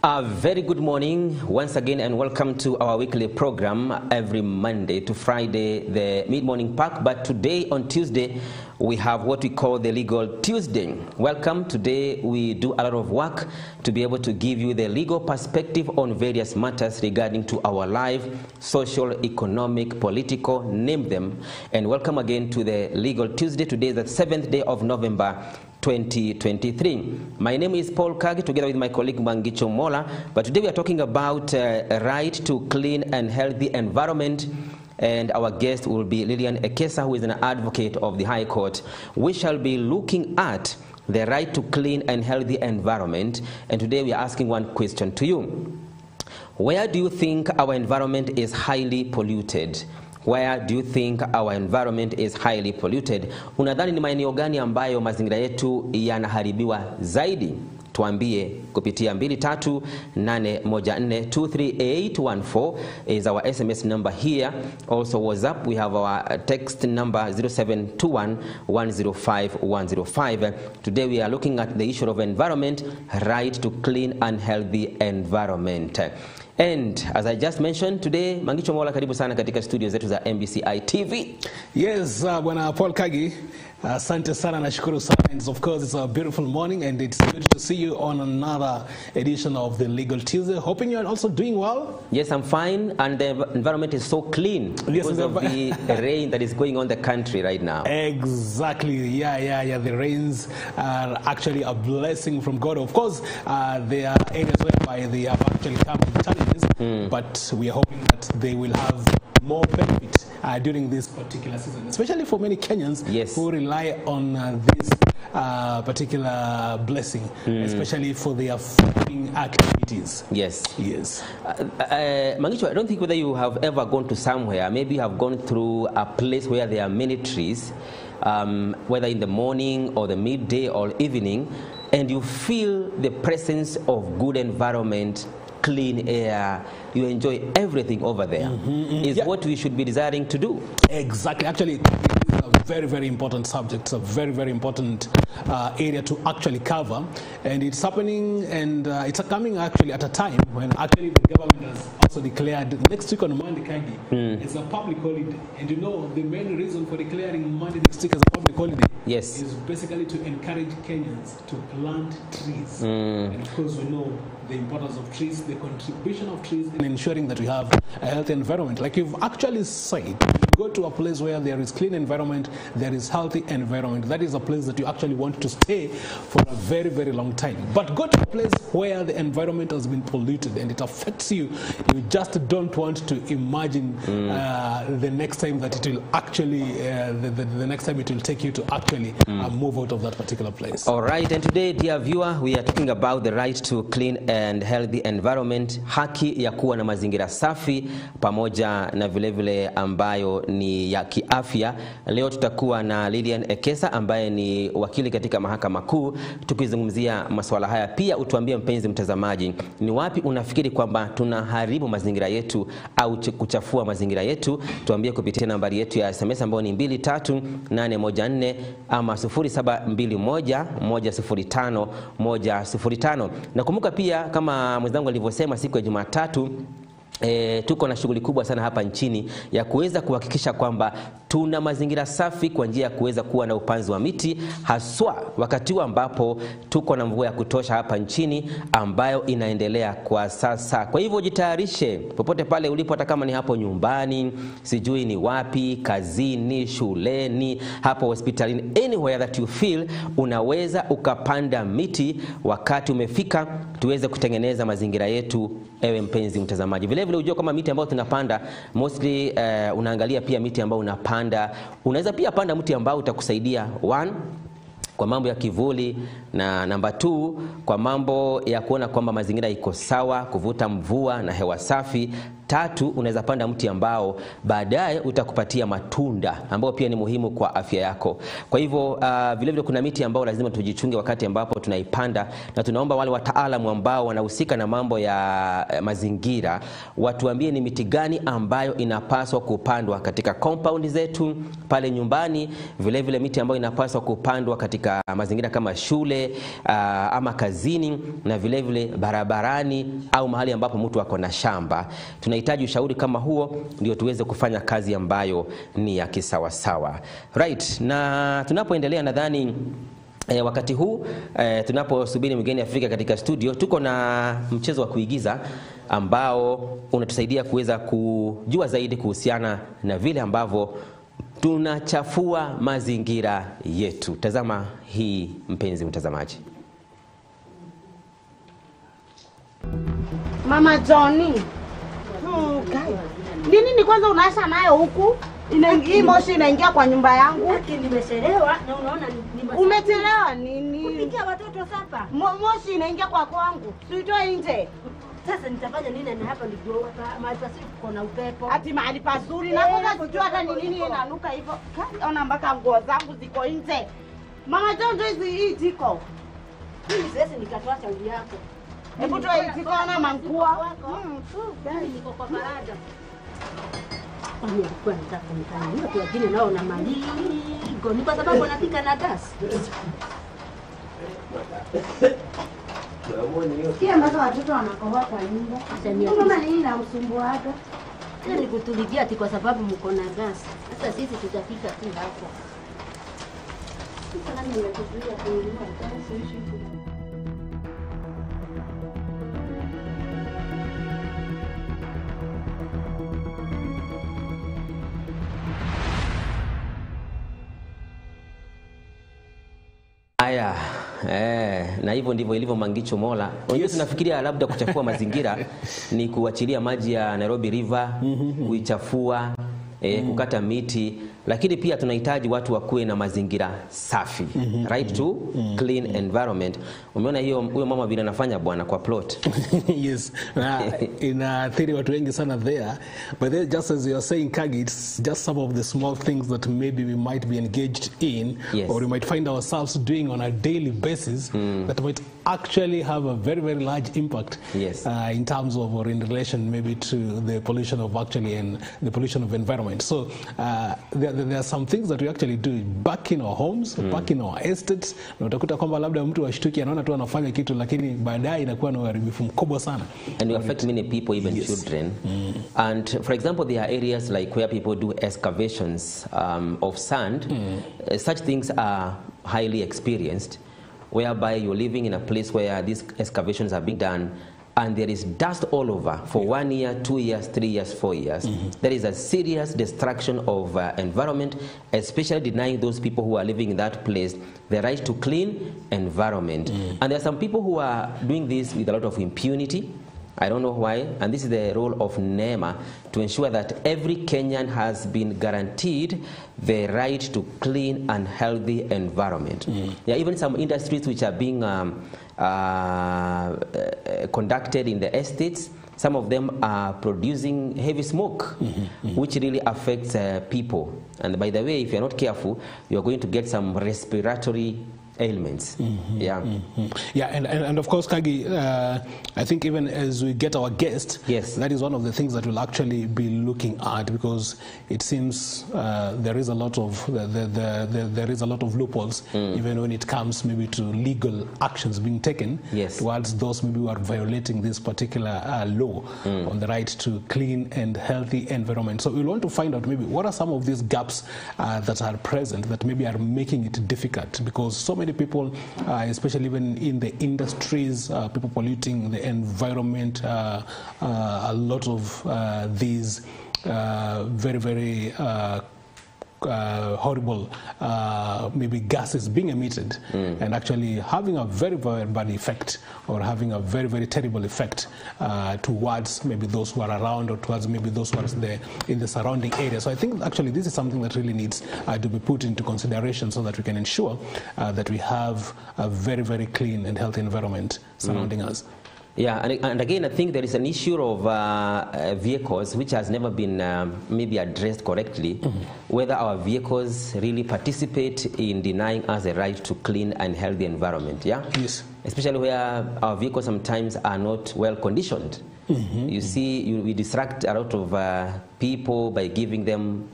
A very good morning once again and welcome to our weekly program every Monday to Friday, the Mid-Morning Park. But today on Tuesday, we have what we call the Legal Tuesday. Welcome. Today we do a lot of work to be able to give you the legal perspective on various matters regarding to our life, social, economic, political, name them. And welcome again to the Legal Tuesday. Today is the 7th day of November 2023. My name is Paul Kagi, together with my colleague Mangicho Mola. But today we are talking about right to clean and healthy environment. And our guest will be Lilian Ekesa, who is an advocate of the High Court. We shall be looking at the right to clean and healthy environment. And today we are asking one question to you. Where do you think our environment is highly polluted? Where do you think our environment is highly polluted? Unadhani ni maeneo gani ambayo mazingira yetu yanaharibiwa zaidi? Tuambie kupitia 23814 is our SMS number here. Also WhatsApp, we have our text number 0721105105. Today we are looking at the issue of environment, right to clean and healthy environment. And as I just mentioned today, Mangicho Mola, karibu sana katika studio zetu za MBCI TV. Yes, bwana Paul Kagi, asante sana na shukuru sana. And of course, it's a beautiful morning and it's good to see you on another edition of the Legal Tuesday. Hoping you're also doing well. Yes, I'm fine, and the environment is so clean because of the rain that is going on the country right now. Exactly, yeah. The rains are actually a blessing from God. Of course, there are areas whereby they have actually come with challenges, but we are hoping that they will have more benefit during this particular season, especially for many Kenyans who rely on this particular blessing, especially for their farming activities. Yes. Mangicho, I don't think whether you have ever gone to somewhere, maybe you have gone through a place where there are many trees, whether in the morning or the midday or evening, and you feel the presence of good environment, clean air, you enjoy everything over there. Is what we should be desiring to do. Exactly. Actually, it's a very, very important subject. It's a very, very important area to actually cover. And it's happening, and it's coming actually at a time when actually the government has also declared next week on Monday, Kagi, it's a public holiday. And you know, the main reason for declaring Monday next week as a public holiday is basically to encourage Kenyans to plant trees. And of course, we know the importance of trees, the contribution of trees in ensuring that we have a healthy environment. Like you've actually said, go to a place where there is clean environment, there is healthy environment. That is a place that you actually want to stay for a very, very long time. But go to a place where the environment has been polluted and it affects you. You just don't want to imagine the next time that it will actually, the next time it will take you to actually move out of that particular place. All right, and today, dear viewer, we are talking about the right to clean and healthy environment, haki ya kuwa na mazingira safi, pamoja na vile ambayo ni ya kiafya. Leo tutakuwa na Lilian Ekesa ambaye ni wakili katika mahakama kuu, tukizungumzia masuala haya. Pia utuambie mpenzi mtazamaji, ni wapi unafikiri kwamba tunaharibu mazingira yetu au kuchafua mazingira yetu? Tuambie kupitia nambari yetu ya SMS ambayo ni 23814 ama 0721105105. Nakumbuka pia kama mwenzangu alivyosema siku ya Jumatatu, tuko na shughuli kubwa sana hapa nchini ya kuweza kuhakikisha kwamba tuna mazingira safi kwa njia ya kuweza kuwa na upanzi wa miti, haswa wakati ambapo tuko na mvua ya kutosha hapa nchini ambayo inaendelea kwa sasa. Kwa hivyo jitayarishe popote pale ulipo, hata kama ni hapo nyumbani, sijui ni wapi, kazini, shuleni, hapo hospitalini, anywhere that you feel, unaweza ukapanda miti wakati umefika tuweze kutengeneza mazingira yetu, ewe mpenzi mtazamaji. Vile ujue kama miti ambayo tunapanda mostly unaangalia pia miti ambayo unapanda. Unaweza pia panda mti ambao utakusaidia kwa mambo ya kivuli, na namba 2 kwa mambo ya kuona kwamba mazingira iko sawa, kuvuta mvua na hewa safi. 3, unaweza panda mti ambao baadaye utakupatia matunda ambao pia ni muhimu kwa afya yako. Kwa hivyo vile kuna miti ambao lazima tujichunge wakati ambapo tunaipanda, na tunaomba wale wataalamu ambao wanahusika na mambo ya mazingira watuambie ni miti gani ambayo inapaswa kupandwa katika compound zetu pale nyumbani, vile miti ambayo inapaswa kupandwa katika katika mazingira kama shule ama kazini, na vile vile barabarani au mahali ambapo mtu ako na shamba. Tunahitaji ushauri kama huo ndio tuweze kufanya kazi ambayo ni ya kisawasawa. Right, na tunapoendelea nadhani wakati huu tunaposubiri mgeni afika katika studio, tuko na mchezo wa kuigiza ambao unatusaidia kuweza kujua zaidi kuhusiana na vile ambavyo tunachafua mazingira yetu. Tazama hii mpenzi mtazamaji. Mama Johnny. Nini kwanza unaasha nayo huku? Hii moshi inaingia kwa nyumba yangu. Nimechelewa na unaona Umechelewa nini? kupikia watoto sapa. Moshi inaingia kwa kwangu. Sitoe nje. Sasa nitafanya nini na hapa ndio mahali pazuri kuna upepo. Ati mahali pazuri na kwanza kujua hata ni nini inanuka hivyo. Ona mpaka nguo zangu ziko nje. Mama Johnny hizi jiko. Mimi sasa nikatoa shauri yako. Hebu toa hii jiko na mangua. Niko kwa parada. Mimi nilikuwa nataka nifanye watu wengine nao na maligo. Ni kwa sababu wanapika na gas. Kia ambazo watoto wanakohoa kwa nyumba. Mama nini na msumbuaga? Ni kutuligia ati kwa sababu mko na gas. Sasa sisi tutapika tu hapo. Sasa nani nimekuzuia kununua gas? Haya, na hivyo ndivyo ilivyo Mangicho Mola. Unajua tunafikiria labda kuchafua mazingira ni kuachilia maji ya Nairobi River, kuichafua, kukata miti, lakini pia tunahitaji watu wakuwe na mazingira safi. Right to clean environment. Umeona huyo mama vile anafanya bwana kwa plot. Yes. In theory watu wengi sana there, but then just as you are saying Kagi, it's just some of the small things that maybe we might be engaged in, yes, or we might find ourselves doing on a daily basis that might actually have a very, very large impact, yes, in terms of, or in relation maybe to the pollution of actually and the pollution of environment. So there are some things that we actually do back in our homes, back in our estates. Na utakuta kwamba labda mtu ashtuki anaona tu anafanya kitu lakini baadaye inakuwa na uharibifu mkubwa sana. And it affect many people, even yes, children. And for example, there are areas like where people do excavations of sand. Such things are highly experienced, whereby you're living in a place where these excavations are being done and there is dust all over for 1 year, 2 years, 3 years, 4 years. There is a serious destruction of environment, especially denying those people who are living in that place the right to clean environment. And there are some people who are doing this with a lot of impunity. I don't know why, and this is the role of NEMA to ensure that every Kenyan has been guaranteed the right to clean and healthy environment. Yeah, even some industries which are being conducted in the estates, some of them are producing heavy smoke, which really affects people. And by the way, if you're not careful, you're going to get some respiratory ailments. Yeah. Yeah, and of course, Kagi, I think even as we get our guest, yes, that is one of the things that we'll actually be looking at, because it seems there is a lot of there is a lot of loopholes, even when it comes maybe to legal actions being taken, yes, towards those maybe who are violating this particular law on the right to clean and healthy environment. So we'll want to find out maybe what are some of these gaps that are present that maybe are making it difficult, because so many people, especially even in the industries, people polluting the environment, a lot of these very, very horrible maybe gases being emitted and actually having a very, very bad effect, or having a very, very terrible effect towards maybe those who are around, or towards maybe those who are in the surrounding area. So I think actually this is something that really needs to be put into consideration, so that we can ensure that we have a very, very clean and healthy environment surrounding us. Yeah, and again, I think there is an issue of vehicles which has never been maybe addressed correctly, whether our vehicles really participate in denying us the right to clean and healthy environment, yeah? Yes. Especially where our vehicles sometimes are not well conditioned. You see, we distract a lot of people by giving them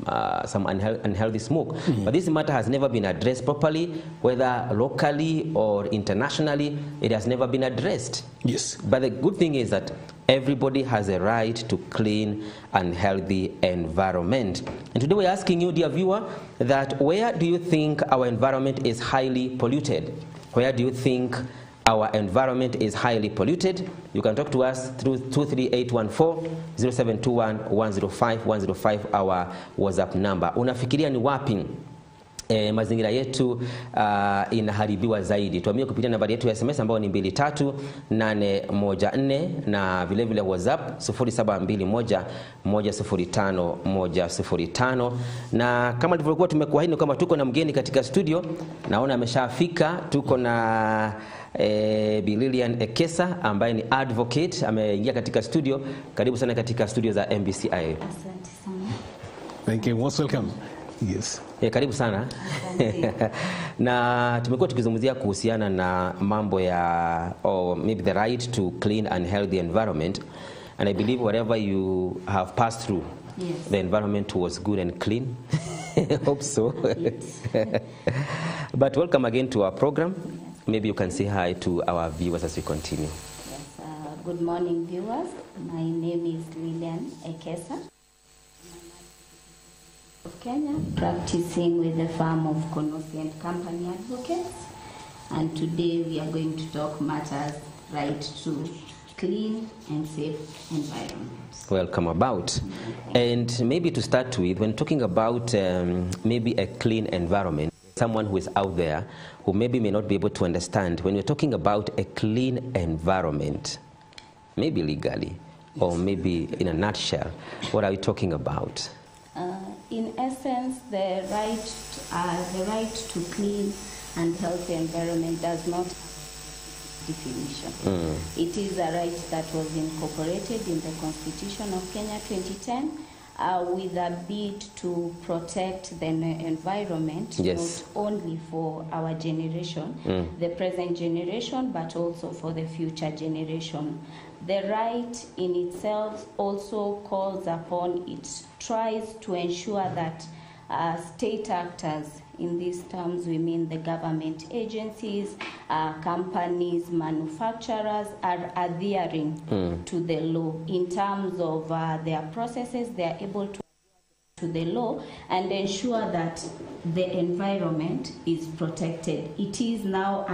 some unhealthy smoke. But this matter has never been addressed properly, whether locally or internationally. It has never been addressed. Yes. But the good thing is that everybody has a right to clean and healthy environment. And today we're asking you, dear viewer, that where do you think our environment is highly polluted? Where do you think our environment is highly polluted? You can talk to us through 23814 0721 105 105, our WhatsApp number. Unafikiria ni wapi mazingira yetu inaharibiwa zaidi? Tuambie kupitia nambari yetu ya SMS ambayo ni 23814 na vile vile WhatsApp 0721 105 105. Na kama tulivyokuwa tumekuahidi kwamba tuko na mgeni katika studio, naona ameshafika. Tuko na Bi Lilian Ekesa ambaye ni advocate, ameingia katika studio. Karibu sana katika studio za MBCI. Asante sana. Thank you. Most welcome. Yes. Karibu sana. Na tumekuwa tukizungumzia kuhusiana na mambo ya maybe the right to clean and healthy environment, and I believe whatever you have passed through, Yes. the environment was good and clean. I hope so. Yes. But welcome again to our program. Maybe you can say hi to our viewers as we continue. Yes. Good morning, viewers. My name is Lilian Ekesa of Kenya, practicing with the firm of Konosi and Company Advocates. And today we are going to talk matters right to clean and safe environments. Welcome about. And maybe to start with, when talking about maybe a clean environment, someone who is out there who maybe may not be able to understand, when we're talking about a clean environment, maybe legally, or maybe in a nutshell, what are we talking about? In essence, the right to clean and healthy environment does not have a definition. It is a right that was incorporated in the Constitution of Kenya 2010 with a bid to protect the environment, Yes. not only for our generation, the present generation, but also for the future generation. The right in itself also calls upon, it tries to ensure that state actors, in these terms we mean the government agencies, companies, manufacturers, are adhering to the law in terms of their processes. They are able to the law and ensure that the environment is protected. It is now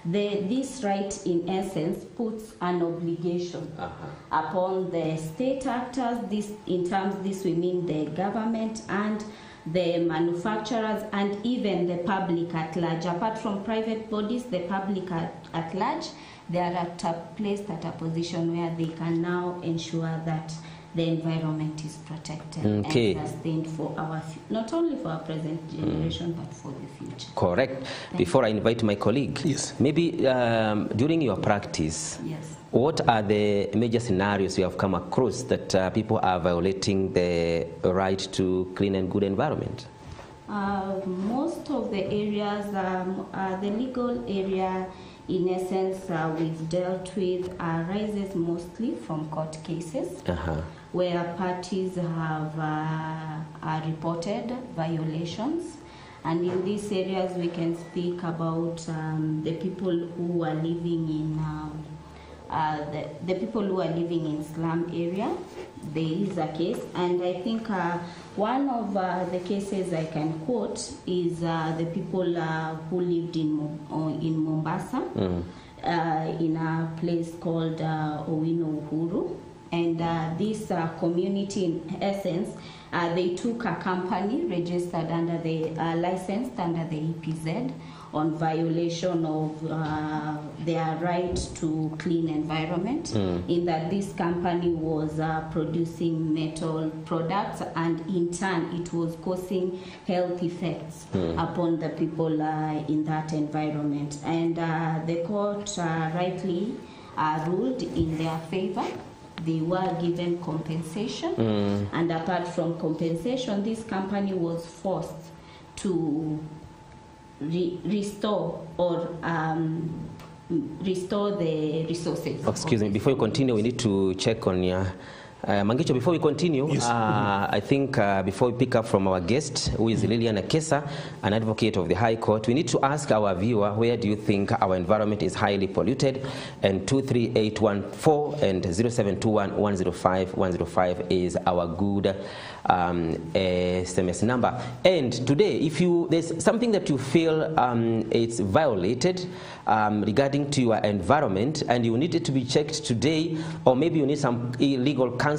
this right in essence puts an obligation upon the state actors. This we mean the government and the manufacturers and even the public at large. Apart from private bodies, the public at large, they are placed at a position where they can now ensure that the environment is protected and sustained for not only for our present generation, but for the future. Correct. Before I invite my colleague, Yes. maybe during your practice, Yes. what are the major scenarios you have come across that people are violating the right to clean and good environment? Most of the areas, the legal area, in essence, we've dealt with arises mostly from court cases where parties have reported violations. And in these areas, we can speak about the people who are living in the people who are living in slum area. There is a case, and I think one of the cases I can quote is the people who lived in Mombasa, in a place called Owino Uhuru. And this community, in essence, they took a company registered under the licensed under the EPZ on violation of their right to clean environment, in that this company was producing metal products, and in turn it was causing health effects upon the people in that environment. And the court rightly ruled in their favor. They were given compensation, and apart from compensation, this company was forced to restore or restore the resources. Excuse me, before you continue, we need to check on your Mangicho, before we continue, yes. I think before we pick up from our guest, who is Lilian Nekesa, an advocate of the High Court, we need to ask our viewer, where do you think our environment is highly polluted? And 23814 and 0721-105-105 is our good SMS number. And today, if there's something that you feel it's violated regarding to your environment, and you need it to be checked today, or maybe you need some legal counsel,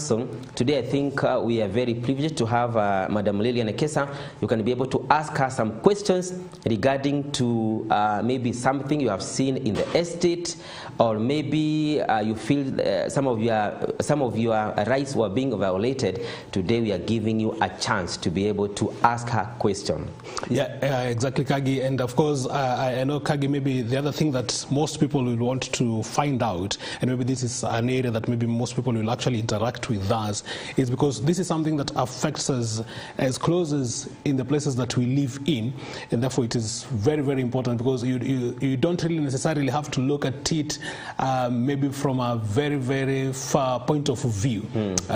today I think we are very privileged to have Madam Lilian Nekesa. You can be able to ask her some questions regarding to maybe something you have seen in the estate, or maybe you feel some of your rights were being violated. Today we are giving you a chance to be able to ask her question. Yeah, exactly, Kagi. And of course, I know, Kagi, maybe the other thing that most people will want to find out, and maybe this is an area that maybe most people will actually interact with us, is because this is something that affects us as close as in the places that we live in, and therefore it is very, very important, because you don't really necessarily have to look at it maybe from a very, very far point of view.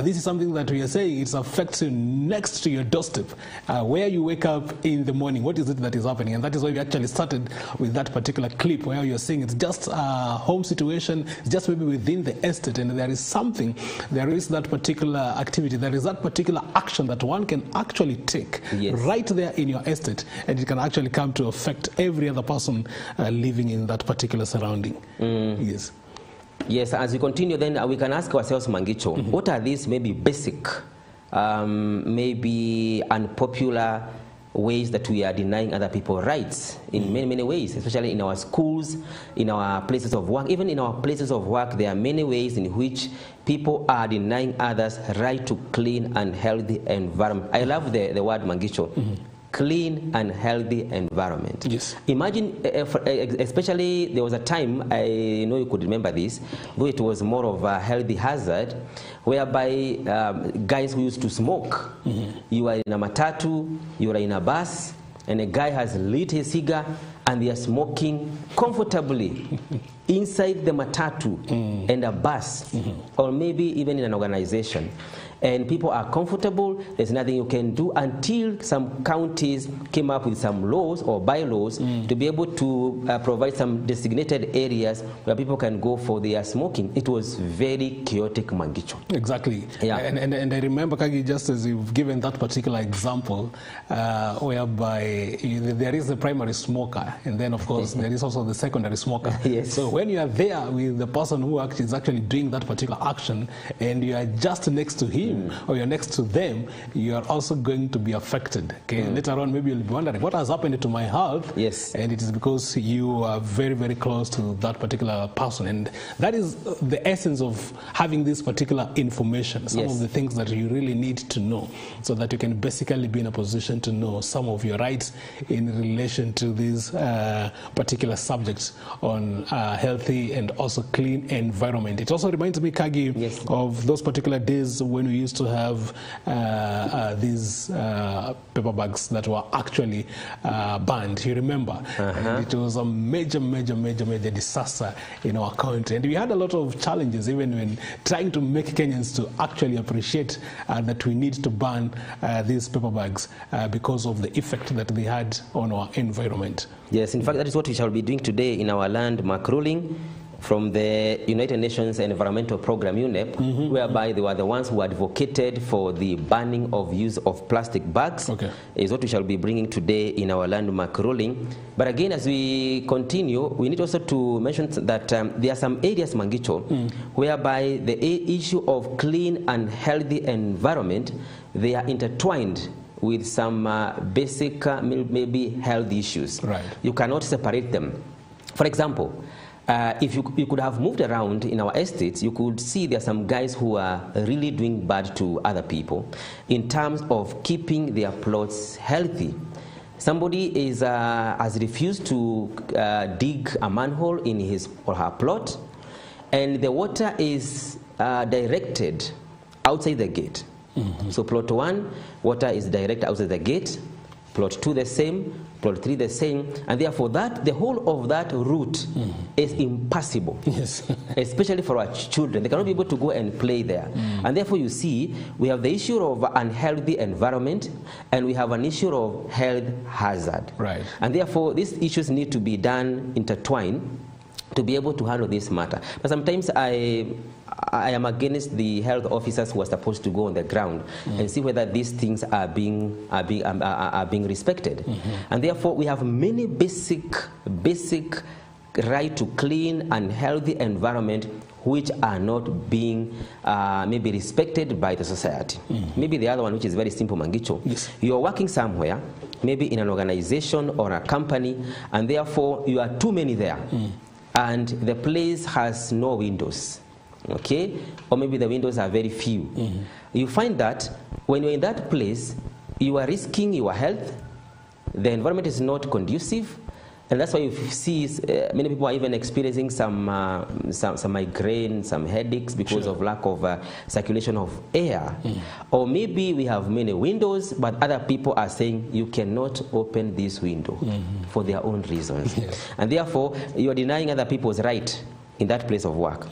This is something that we are saying it affects you next to your doorstep, where you wake up in the morning. What is it that is happening? And that is why we actually started with that particular clip, where you're saying it's just a home situation, just maybe within the estate, and there is something, there is that particular activity, there is that particular action that one can actually take right there in your estate, and it can actually come to affect every other person living in that particular surrounding. Yes. Yes, as we continue, then we can ask ourselves, Mangicho, what are these maybe basic, maybe unpopular ways that we are denying other people rights in many, many ways, especially in our schools, in our places of work. Even in our places of work, there are many ways in which people are denying others right to clean and healthy environment. I love the word, Mangicho. Clean and healthy environment. Yes. Imagine, especially there was a time, I know you could remember this, though it was more of a healthy hazard, whereby guys who used to smoke, you are in a matatu, you are in a bus, and a guy has lit his cigar, and they are smoking comfortably inside the matatu and a bus, or maybe even in an organization. And people are comfortable, there's nothing you can do, until some counties came up with some laws or bylaws to be able to provide some designated areas where people can go for their smoking. It was very chaotic, Mangicho. Exactly. Yeah. And I remember, Kagi, just as you've given that particular example, whereby there is the primary smoker, and then of course there is also the secondary smoker. Yes. So when you are there with the person who is actually doing that particular action, and you are just next to him, or you're next to them, you are also going to be affected. Okay, later on, maybe you'll be wondering what has happened to my health. Yes, and it is because you are very, very close to that particular person, and that is the essence of having this particular information. Some of the things that you really need to know, so that you can basically be in a position to know some of your rights in relation to these particular subjects on healthy and also clean environment. It also reminds me, Kagi, of those particular days when we used to have these paper bags that were actually banned. You remember? And it was a major disaster in our country. And we had a lot of challenges even when trying to make Kenyans to actually appreciate that we need to ban these paper bags because of the effect that they had on our environment. Yes, in fact, that is what we shall be doing today in our landmark ruling from the United Nations Environmental Program, UNEP, whereby they were the ones who advocated for the banning of use of plastic bags, is what we shall be bringing today in our landmark ruling. But again, as we continue, we need also to mention that there are some areas, Mangicho, whereby the issue of clean and healthy environment, they are intertwined with some basic, maybe health issues. Right. You cannot separate them. For example, if you could have moved around in our estates, you could see there are some guys who are really doing bad to other people in terms of keeping their plots healthy. Somebody has refused to dig a manhole in his or her plot, and the water is directed outside the gate. So plot 1, water is directed outside the gate. plot 2 the same, plot 3 the same, and therefore the whole of that route is impassable. Yes. Especially for our children. They cannot be able to go and play there. And therefore you see, we have the issue of unhealthy environment, and we have an issue of health hazard. Right. And therefore these issues need to be done intertwined to be able to handle this matter. But sometimes I am against the health officers who are supposed to go on the ground and see whether these things are being respected. And therefore we have many basic right to clean and healthy environment which are not being maybe respected by the society. Maybe the other one, which is very simple, Mangicho. Yes. You are working somewhere, maybe in an organization or a company, and therefore you are too many there. And the place has no windows, okay? Or maybe the windows are very few. You find that when you're in that place, you are risking your health, the environment is not conducive, and that's why you see many people are even experiencing some migraine, some headaches because of lack of circulation of air. Or maybe we have many windows, but other people are saying you cannot open this window for their own reasons. And therefore, you are denying other people's right in that place of work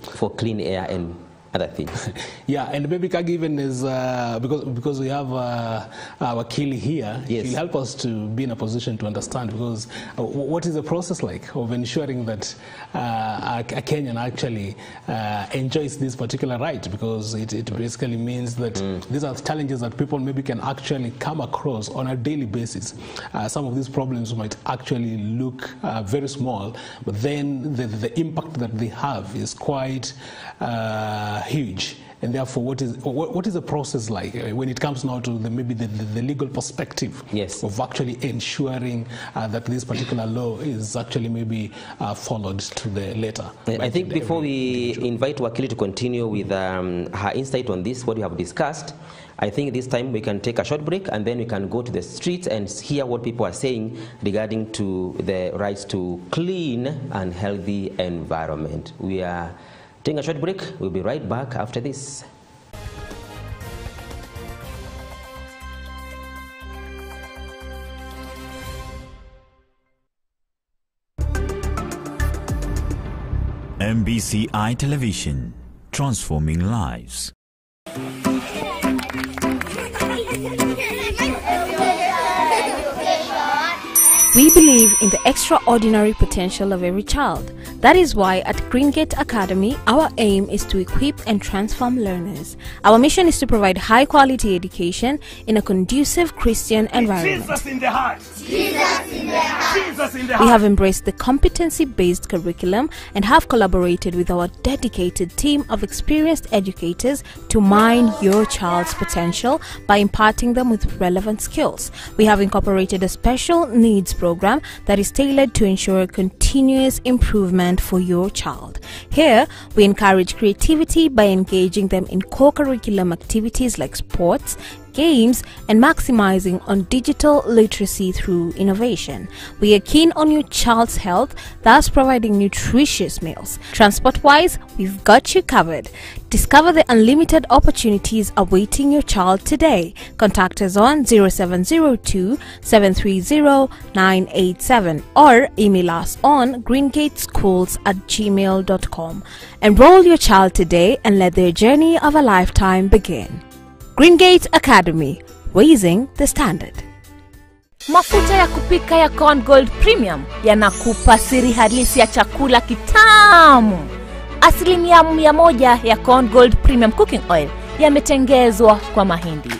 for clean air and other things. Yeah, and maybe Kagi even is, because we have our Kili here, yes, she'll help us to be in a position to understand, because what is the process like of ensuring that a Kenyan actually enjoys this particular right, because it basically means that these are challenges that people maybe can actually come across on a daily basis. Some of these problems might actually look very small, but then the impact that they have is quite huge. And therefore, what is the process like when it comes now to maybe the legal perspective of actually ensuring that this particular law is actually maybe followed to the letter? I think before we invite Wakili to continue with her insight on this, what we have discussed, I think this time we can take a short break, and then we can go to the streets and hear what people are saying regarding to the rights to clean and healthy environment. We are taking a short break. We'll be right back after this. MBCI Television, transforming lives. We believe in the extraordinary potential of every child. That is why at Greengate Academy, our aim is to equip and transform learners. Our mission is to provide high-quality education in a conducive Christian environment. Jesus in the heart. Jesus in the heart. Jesus in the heart. We have embraced the competency-based curriculum and have collaborated with our dedicated team of experienced educators to mine your child's potential by imparting them with relevant skills. We have incorporated a special needs program that is tailored to ensure continuous improvement for your child. Here, we encourage creativity by engaging them in co-curriculum activities like sports, games, and maximizing on digital literacy through innovation. We are keen on your child's health, thus providing nutritious meals. Transport-wise, we've got you covered. Discover the unlimited opportunities awaiting your child today. Contact us on 0702 730 987 or email us on greengateschools@gmail.com. Enroll your child today and let their journey of a lifetime begin. Greengate Academy, raising the standard. Mafuta ya kupika ya Corn Gold Premium yanakupa siri halisi ya chakula kitamu. 100% ya Corn Gold Premium Cooking Oil yametengezwa kwa mahindi.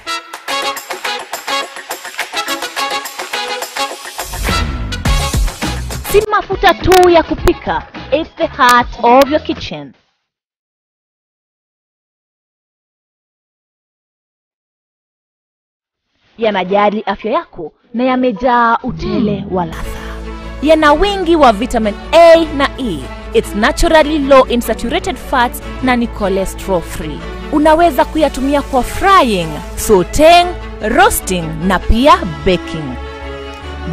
Si mafuta tu ya kupika, it's the heart of your kitchen. Yanajali afya yako na yamejaa utele wa ladha. Yana wingi wa vitamin A na E. It's naturally low in saturated fats na ni cholesterol free. Unaweza kuyatumia kwa frying, sauteing, roasting na pia baking.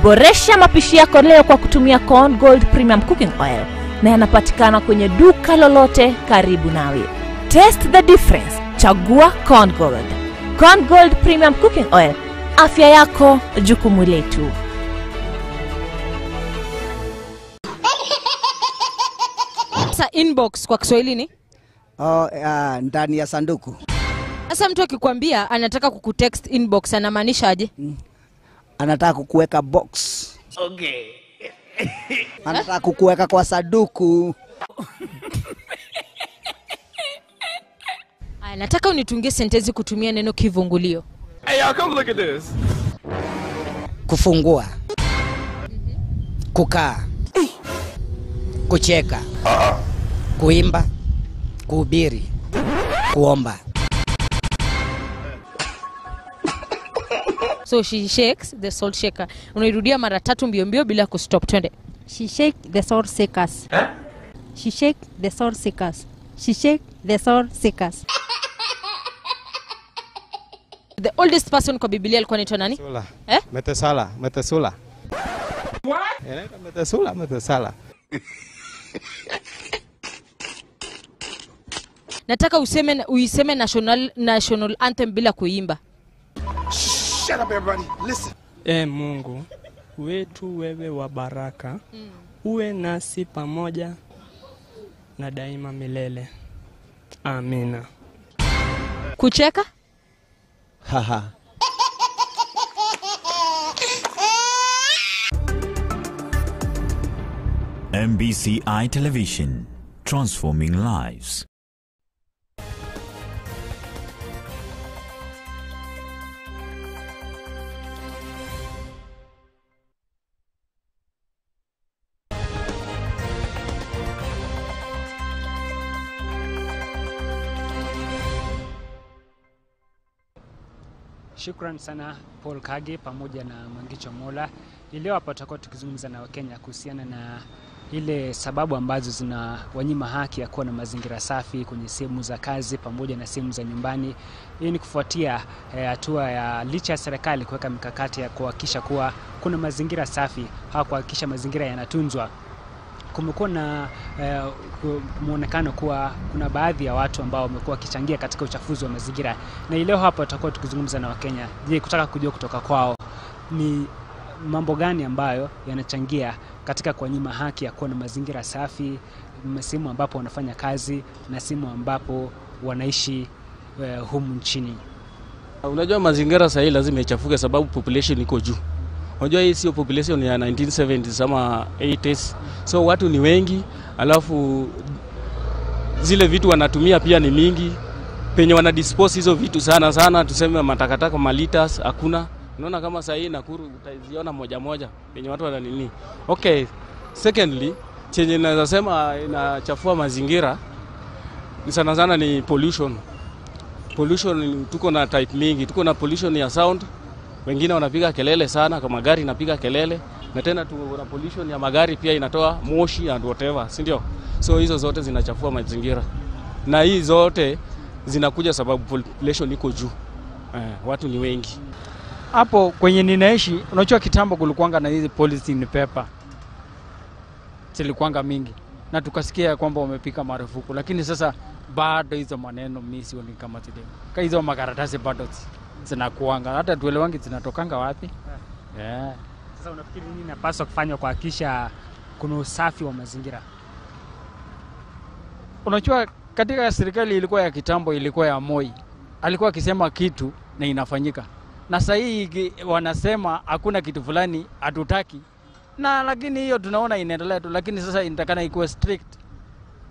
Boresha mapishi yako leo kwa kutumia Corn Gold Premium Cooking Oil na yanapatikana kwenye duka lolote karibu nawe. Taste the difference. Chagua Corn Gold. Corn Gold Premium Cooking Oil Afya yako jukumu letu. Sasa inbox kwa Kiswahili ni? Ndani ya sanduku. Sasa mtu akikwambia anataka kukutext inbox anamaanisha aje? Anataka kukuweka box. Okay. Anataka kukuweka kwa sanduku. Nataka unitungie sentensi kutumia neno kivungulio. Hey, y'all, come look at this. Kufungua. Kukaa. Kucheka. Kuimba. Kuhubiri. Kuomba. So she shakes the salt shaker. Unairudia mara 3 mbio mbio bila kustop. Twende. She shake the salt shakers. She shake the salt shakers. She shake the salt shakers. The oldest person kwa Biblia alikuwa anaitwa nani? Metesala. What? Metesala. Nataka uiseme national anthem bila kuimba. Shut up everybody. Listen. Mungu wetu wewe wa baraka. Uwe nasi pamoja na daima milele. Amina. Kucheka? Haha. MBCI Television, transforming lives. Shukran sana Paul Kage pamoja na Mangicho Mola. Leo hapa tutakuwa tukizungumza na Wakenya kuhusiana na ile sababu ambazo zina wanyima haki ya kuwa na mazingira safi kwenye sehemu za kazi pamoja na sehemu za nyumbani. Hii ni kufuatia hatua ya licha ya serikali kuweka mikakati ya kuhakikisha kuwa kuna mazingira safi, kuhakikisha mazingira yanatunzwa. Kumekuwa na muonekano kuwa kuna baadhi ya watu ambao wamekuwa wakichangia katika uchafuzi wa mazingira. Na leo hapa tutakuwa tukizungumza na Wakenya. Je, kutaka kujua kutoka kwao ni mambo gani ambayo yanachangia katika kuwanyima haki ya kuwa na mazingira safi, sehemu ambapo wanafanya kazi na sehemu ambapo wanaishi humu nchini. Unajua mazingira sasa lazima ichafuke sababu population iko juu. Unajua hii sio population ya 1970s ama 80s. So watu ni wengi, alafu zile vitu wanatumia pia ni mingi. Penye wana dispose hizo vitu sana tuseme matakataka malitas hakuna. Unaona kama sasa hii Nakuru utaziona moja moja penye watu wana nini. Okay. Secondly, chenye naweza sema inachafua mazingira ni sana ni pollution. Pollution tuko na type mingi. Tuko na pollution ya sound. Wengine wanapiga kelele sana, kama gari inapiga kelele, na tena tuna pollution ya magari pia inatoa moshi and whatever, si ndio? So hizo zote zinachafua mazingira. Na hii zote zinakuja sababu population iko juu. Watu ni wengi. Hapo kwenye ninaishi, unajua kitambo kulikuanga na hizi polythene paper. Zilikuanga mingi. Na tukasikia kwamba wamepika marufuku, lakini sasa bado hizo maneno mimi sioni kama zile. Hizo makaratasi bado zinakuanga, hata tuelewangi zinatokanga wapi. Sasa unafikiri nini inapaswa kufanywa kuhakikisha kuna usafi wa mazingira? Unajua katika serikali ilikuwa ya kitambo, ilikuwa ya Moi. Alikuwa akisema kitu na inafanyika. Na sasa hii wanasema hakuna kitu fulani hatutaki. Na lakini hiyo tunaona inaendelea tu, lakini sasa inatakana ikuwe strict.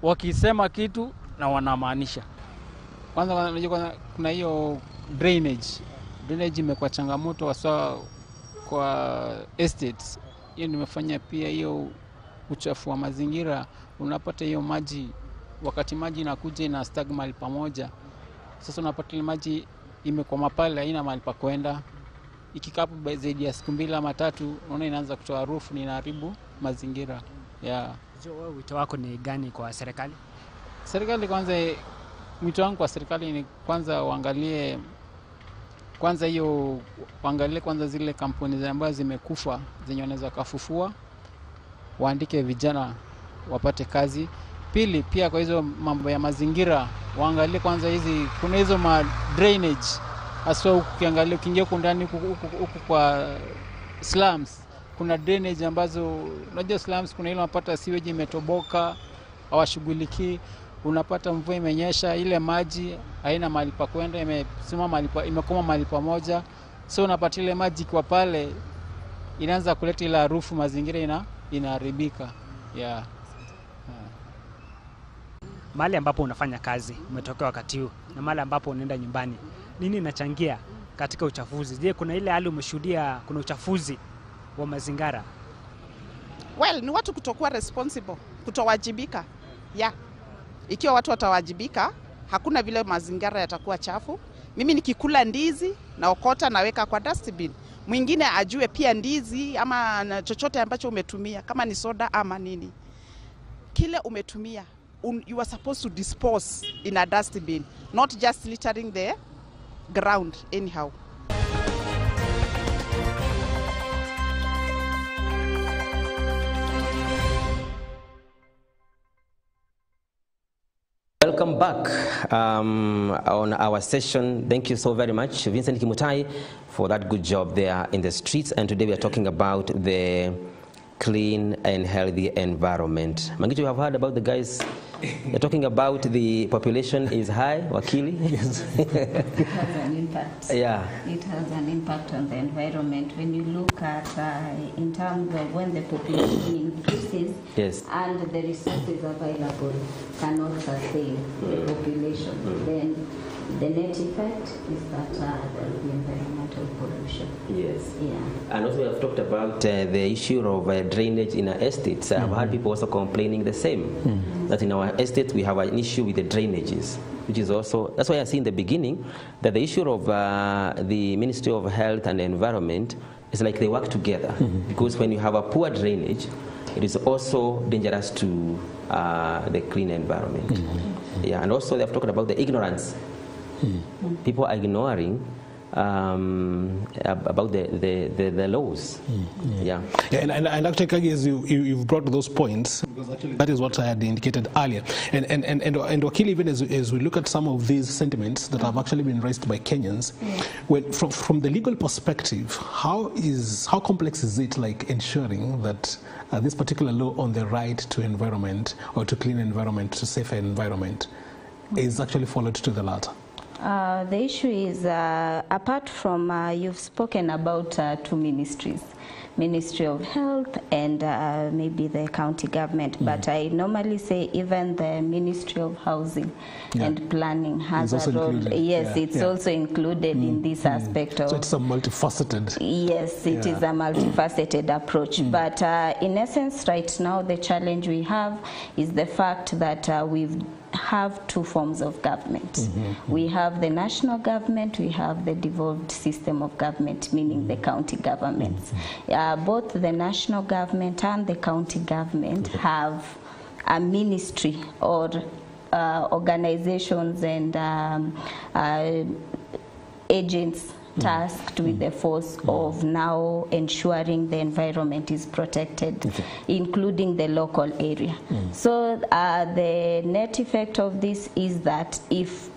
Wakisema kitu na wanamaanisha. Kwanza unajua kuna hiyo drainage. Drainage imekuwa changamoto hasa kwa estates. Hiyo nimefanya pia hiyo uchafu wa mazingira. Unapata hiyo maji, wakati maji inakuja na stag mahali pamoja. Sasa unapata ile maji imekwama pale, haina mahali pa kwenda. Ikikaa zaidi ya siku 2 ama 3, unaona inaanza kutoa harufu na inaharibu mazingira. So wito wako ni gani kwa serikali? Serikali kwanza, wito wangu kwa serikali ni kwanza waangalie kwanza zile kampuni ambazo zimekufa zenye wanaweza kufufua, waandike vijana wapate kazi. Pili, pia kwa hizo mambo ya mazingira waangalie kwanza kuna hizo drainage Haswa ukiangalia, ukiingia huku ndani huku kwa slums, kuna drainage ambazo, unajua slums kuna ile unapata sewage imetoboka, hawashughulikii. Unapata mvua imenyesha, ile maji haina mahali pa kwenda, imekoma mahali pamoja. So unapata ile maji kwa pale inaanza kuleta ile harufu, mazingira inaharibika. Yeah. Mahali ambapo unafanya kazi, umetokea wakati huu, na mahali ambapo unaenda nyumbani, nini inachangia katika uchafuzi? Je, kuna ile hali umeshuhudia kuna uchafuzi wa mazingira? Well, ni watu kutokuwa responsible, kutowajibika. Yeah. Ikiwa watu watawajibika, hakuna vile mazingira yatakuwa chafu. Mimi nikikula ndizi naokota naweka kwa dustbin. Mwingine ajue pia ndizi ama chochote ambacho umetumia, kama ni soda ama nini, kile umetumia, you are supposed to dispose in a dustbin, not just littering the ground anyhow. Welcome back on our session. Thank you so very much, Vincent Kimutai, for that good job there in the streets. And today we are talking about the clean and healthy environment. Mangicho, you have heard about the guys. They're talking about the population is high, Wakili. Yes. It has an impact. Yeah. It has an impact on the environment. When you look at in terms of when the population increases, yes, and the resources available cannot sustain the population, then the net effect is that there will be environmental pollution. Yes. Yeah. And also we have talked about the issue of drainage in our estates. I've heard people also complaining the same, that in our estates we have an issue with the drainages, which is also, that's why I see in the beginning that the issue of the Ministry of Health and Environment is like they work together, because when you have a poor drainage, it is also dangerous to the clean environment. Yeah, and also they've talked about the ignorance. People are ignoring about the laws. Yeah. And actually, Kagi, as you've brought those points, because actually that is what I had indicated earlier. And Wakili, even as we look at some of these sentiments that have actually been raised by Kenyans, when, from the legal perspective, how complex is it, like ensuring that this particular law on the right to environment or to clean environment, to safer environment, is actually followed to the latter? The issue is, apart from, you've spoken about two ministries, Ministry of Health and maybe the county government, but I normally say even the Ministry of Housing and Planning has a role. Yes, it's also included in this aspect of... So it's a multifaceted... Yes, it is a multifaceted approach. But in essence, right now, the challenge we have is the fact that we have two forms of government. We have the national government, we have the devolved system of government, meaning the county governments. Both the national government and the county government have a ministry or organizations and agents tasked with the force of now ensuring the environment is protected, including the local area. So the net effect of this is that if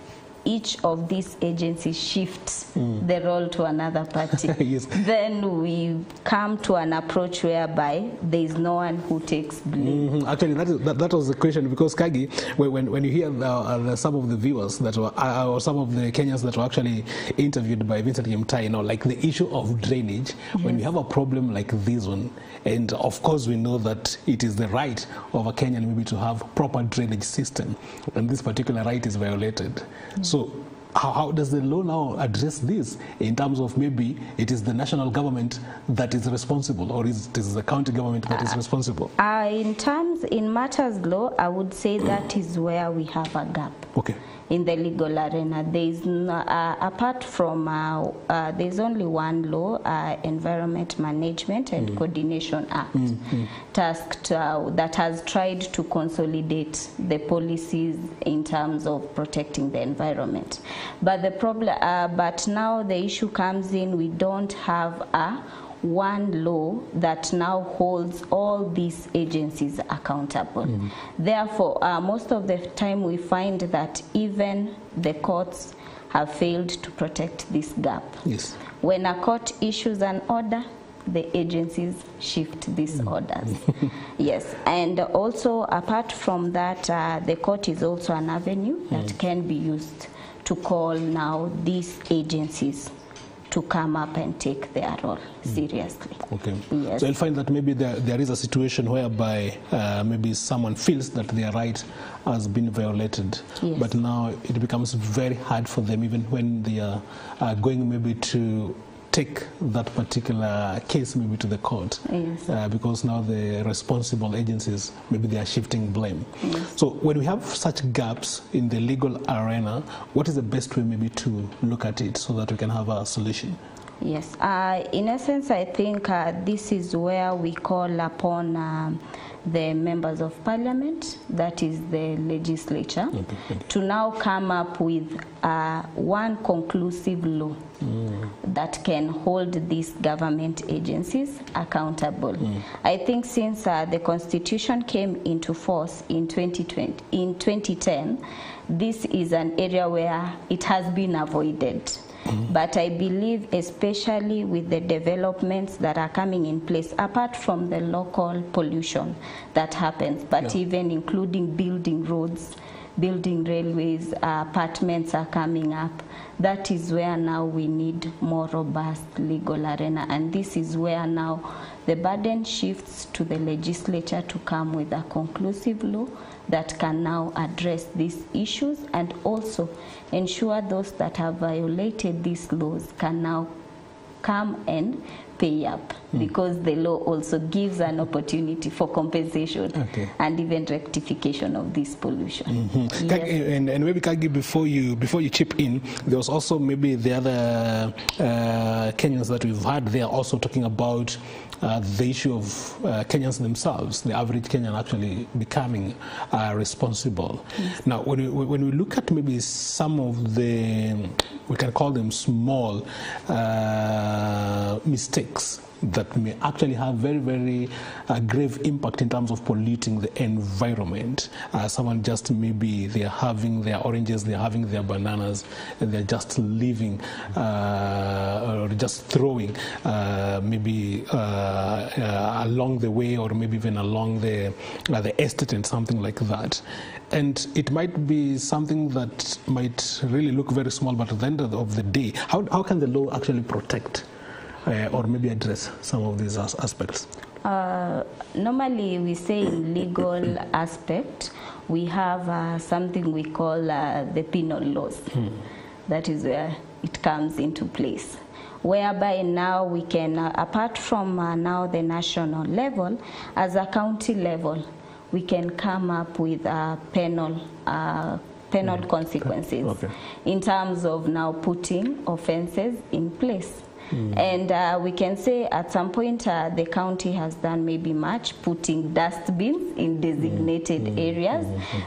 each of these agencies shifts the role to another party, then we come to an approach whereby there is no one who takes blame. Actually, that was the question, because Kagi, when you hear some of the viewers that were, or some of the Kenyans that were actually interviewed by Vincent Kimutai, you know, like the issue of drainage, when you have a problem like this one, and of course we know that it is the right of a Kenyan maybe to have proper drainage system, and this particular right is violated. So how does the law now address this in terms of maybe it is the national government that is responsible, or is it the county government that is responsible? In matters law, I would say that is where we have a gap. Okay. In the legal arena, there is apart from there's only one law, Environment Management and Coordination Act, tasked that has tried to consolidate the policies in terms of protecting the environment. But the problem, but now the issue comes in, we don't have one law that now holds all these agencies accountable. Therefore, most of the time we find that even the courts have failed to protect this gap. Yes. When a court issues an order, the agencies shift these orders. Yes, and also apart from that, the court is also an avenue that can be used to call now these agencies to come up and take their role seriously. Okay. Yes. So you'll find that maybe there is a situation whereby maybe someone feels that their right has been violated, Yes. but now it becomes very hard for them, even when they are going maybe to take that particular case maybe to the court, Yes. because now the responsible agencies, maybe they are shifting blame. Yes. So when we have such gaps in the legal arena, what is the best way maybe to look at it so that we can have a solution? Yes, in essence, I think this is where we call upon the members of parliament, that is the legislature, to now come up with one conclusive law that can hold these government agencies accountable. I think since the Constitution came into force in 2010, this is an area where it has been avoided. But I believe, especially with the developments that are coming in place, apart from the local pollution that happens, but even including building roads, building railways, apartments are coming up. That is where now we need more robust legal arena, and this is where now the burden shifts to the legislature to come with a conclusive law that can now address these issues and also ensure those that have violated these laws can now come and pay up, because the law also gives an opportunity for compensation and even rectification of this pollution. Yes. And maybe Kagi, before you chip in, there was also maybe the other Kenyans that we've had. They are also talking about the issue of Kenyans themselves, the average Kenyan actually becoming responsible. Yes. Now, when we look at maybe some of the, we can call them small mistakes that may actually have very, very grave impact in terms of polluting the environment. Someone just maybe they're having their oranges, they're having their bananas, and they're just leaving or just throwing maybe along the way, or maybe even along the estate and something like that. And it might be something that might really look very small, but at the end of the day, how can the law actually protect or maybe address some of these aspects? Normally we say in legal aspect, we have something we call the penal laws. That is where it comes into place, whereby now we can, apart from now the national level, as a county level, we can come up with penal consequences in terms of now putting offenses in place. And we can say at some point the county has done maybe much putting dustbins in designated areas,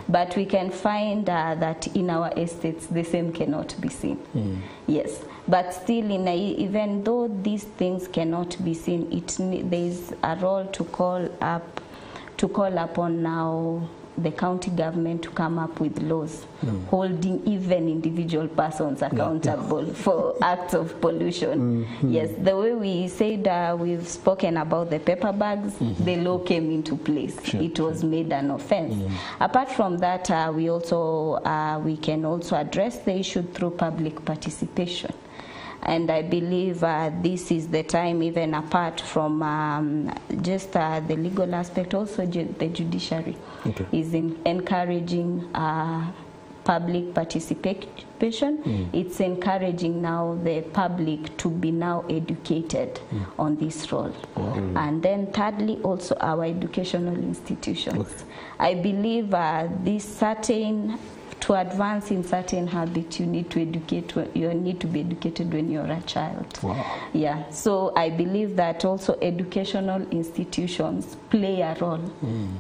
but we can find that in our estates the same cannot be seen. Yes, but still, even though these things cannot be seen, there is a role to call upon now the county government to come up with laws holding even individual persons accountable for acts of pollution. Yes, the way we said we've spoken about the paper bags, the law came into place. It was made an offense. Apart from that, we can also address the issue through public participation. And I believe this is the time, even apart from just the legal aspect, also the judiciary is encouraging public participation. It's encouraging now the public to be now educated on this role. And then thirdly, also our educational institutions. I believe to advance in certain habits, you need to be educated when you're a child. Yeah, so I believe that also educational institutions play a role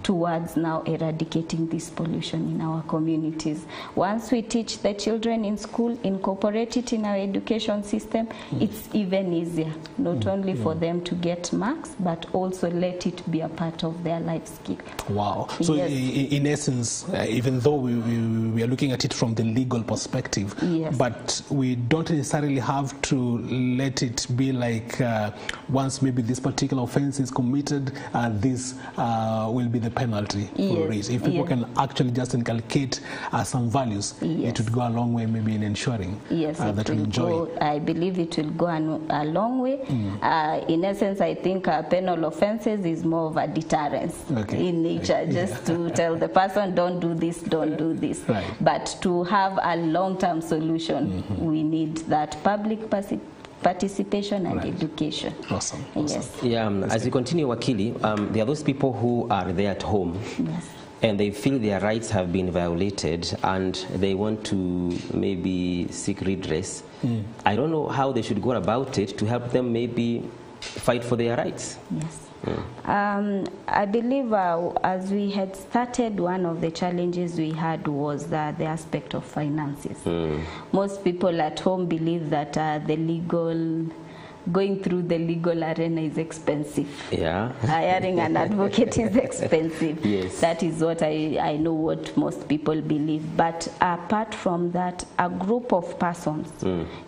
towards now eradicating this pollution in our communities. Once we teach the children in school, incorporate it in our education system, it's even easier, not only for them to get marks, but also let it be a part of their life skill. Wow. So Yes. in essence, even though we are looking at it from the legal perspective, Yes. but we don't necessarily have to let it be like once maybe this particular offense is committed, this will be the penalty for Yes. it. If people Yes. can actually just inculcate some values, it would go a long way maybe in ensuring Yes, that it we will enjoy. go, I believe it will go a long way. In essence, I think penal offenses is more of a deterrence in nature, just to tell the person, don't do this, don't do this. Right. But to have a long-term solution, we need that public participation and education. Awesome. Yes. Yeah, as you continue, Wakili, there are those people who are there at home. Yes. And they feel their rights have been violated and they want to maybe seek redress. I don't know how they should go about it to help them maybe fight for their rights. Yes. I believe as we had started, one of the challenges we had was the aspect of finances. Most people at home believe that going through the legal arena is expensive. Yeah. Hiring an advocate is expensive. Yes. That is what I know what most people believe. But apart from that, a group of persons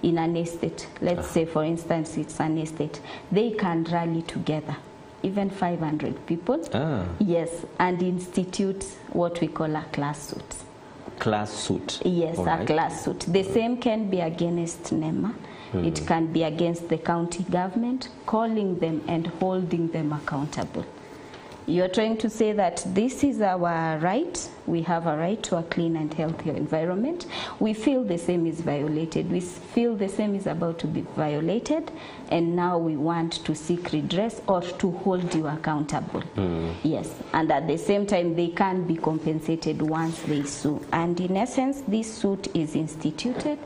in an estate, let's say for instance it's an estate, they can rally together, even 500 people. Yes, and institute what we call a class suit. Class suit. Yes, All a right. class suit. The same can be against NEMA. It can be against the county government, calling them and holding them accountable. You're trying to say that this is our right. We have a right to a clean and healthy environment. We feel the same is violated. We feel the same is about to be violated, and now we want to seek redress or to hold you accountable. Yes, and at the same time, they can be compensated once they sue. And in essence, this suit is instituted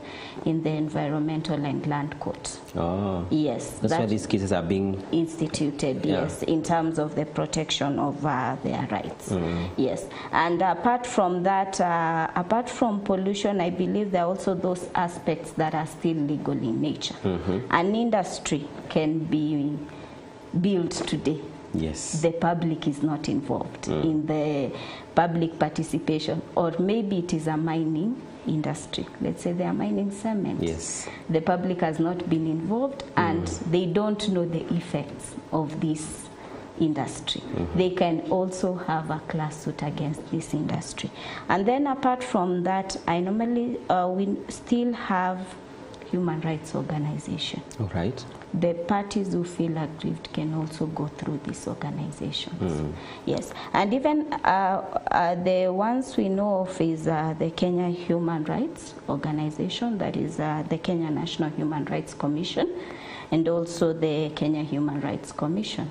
in the Environmental and Land Court. Oh. Yes. That's why these cases are being instituted, Yeah. yes, in terms of the protection of their rights. Yes, and apart from that, apart from pollution, I believe there are also those aspects that are still legal in nature. An industry can be built today. Yes. The public is not involved in the public participation, or maybe it is a mining industry. Let's say they are mining cement. Yes. The public has not been involved and they don't know the effects of this industry. They can also have a class suit against this industry. And then apart from that, I normally, we still have human rights organization. All right. The parties who feel aggrieved can also go through these organizations. Yes, and even the ones we know of is the Kenya Human Rights Organization, that is the Kenya National Human Rights Commission, and also the Kenya Human Rights Commission.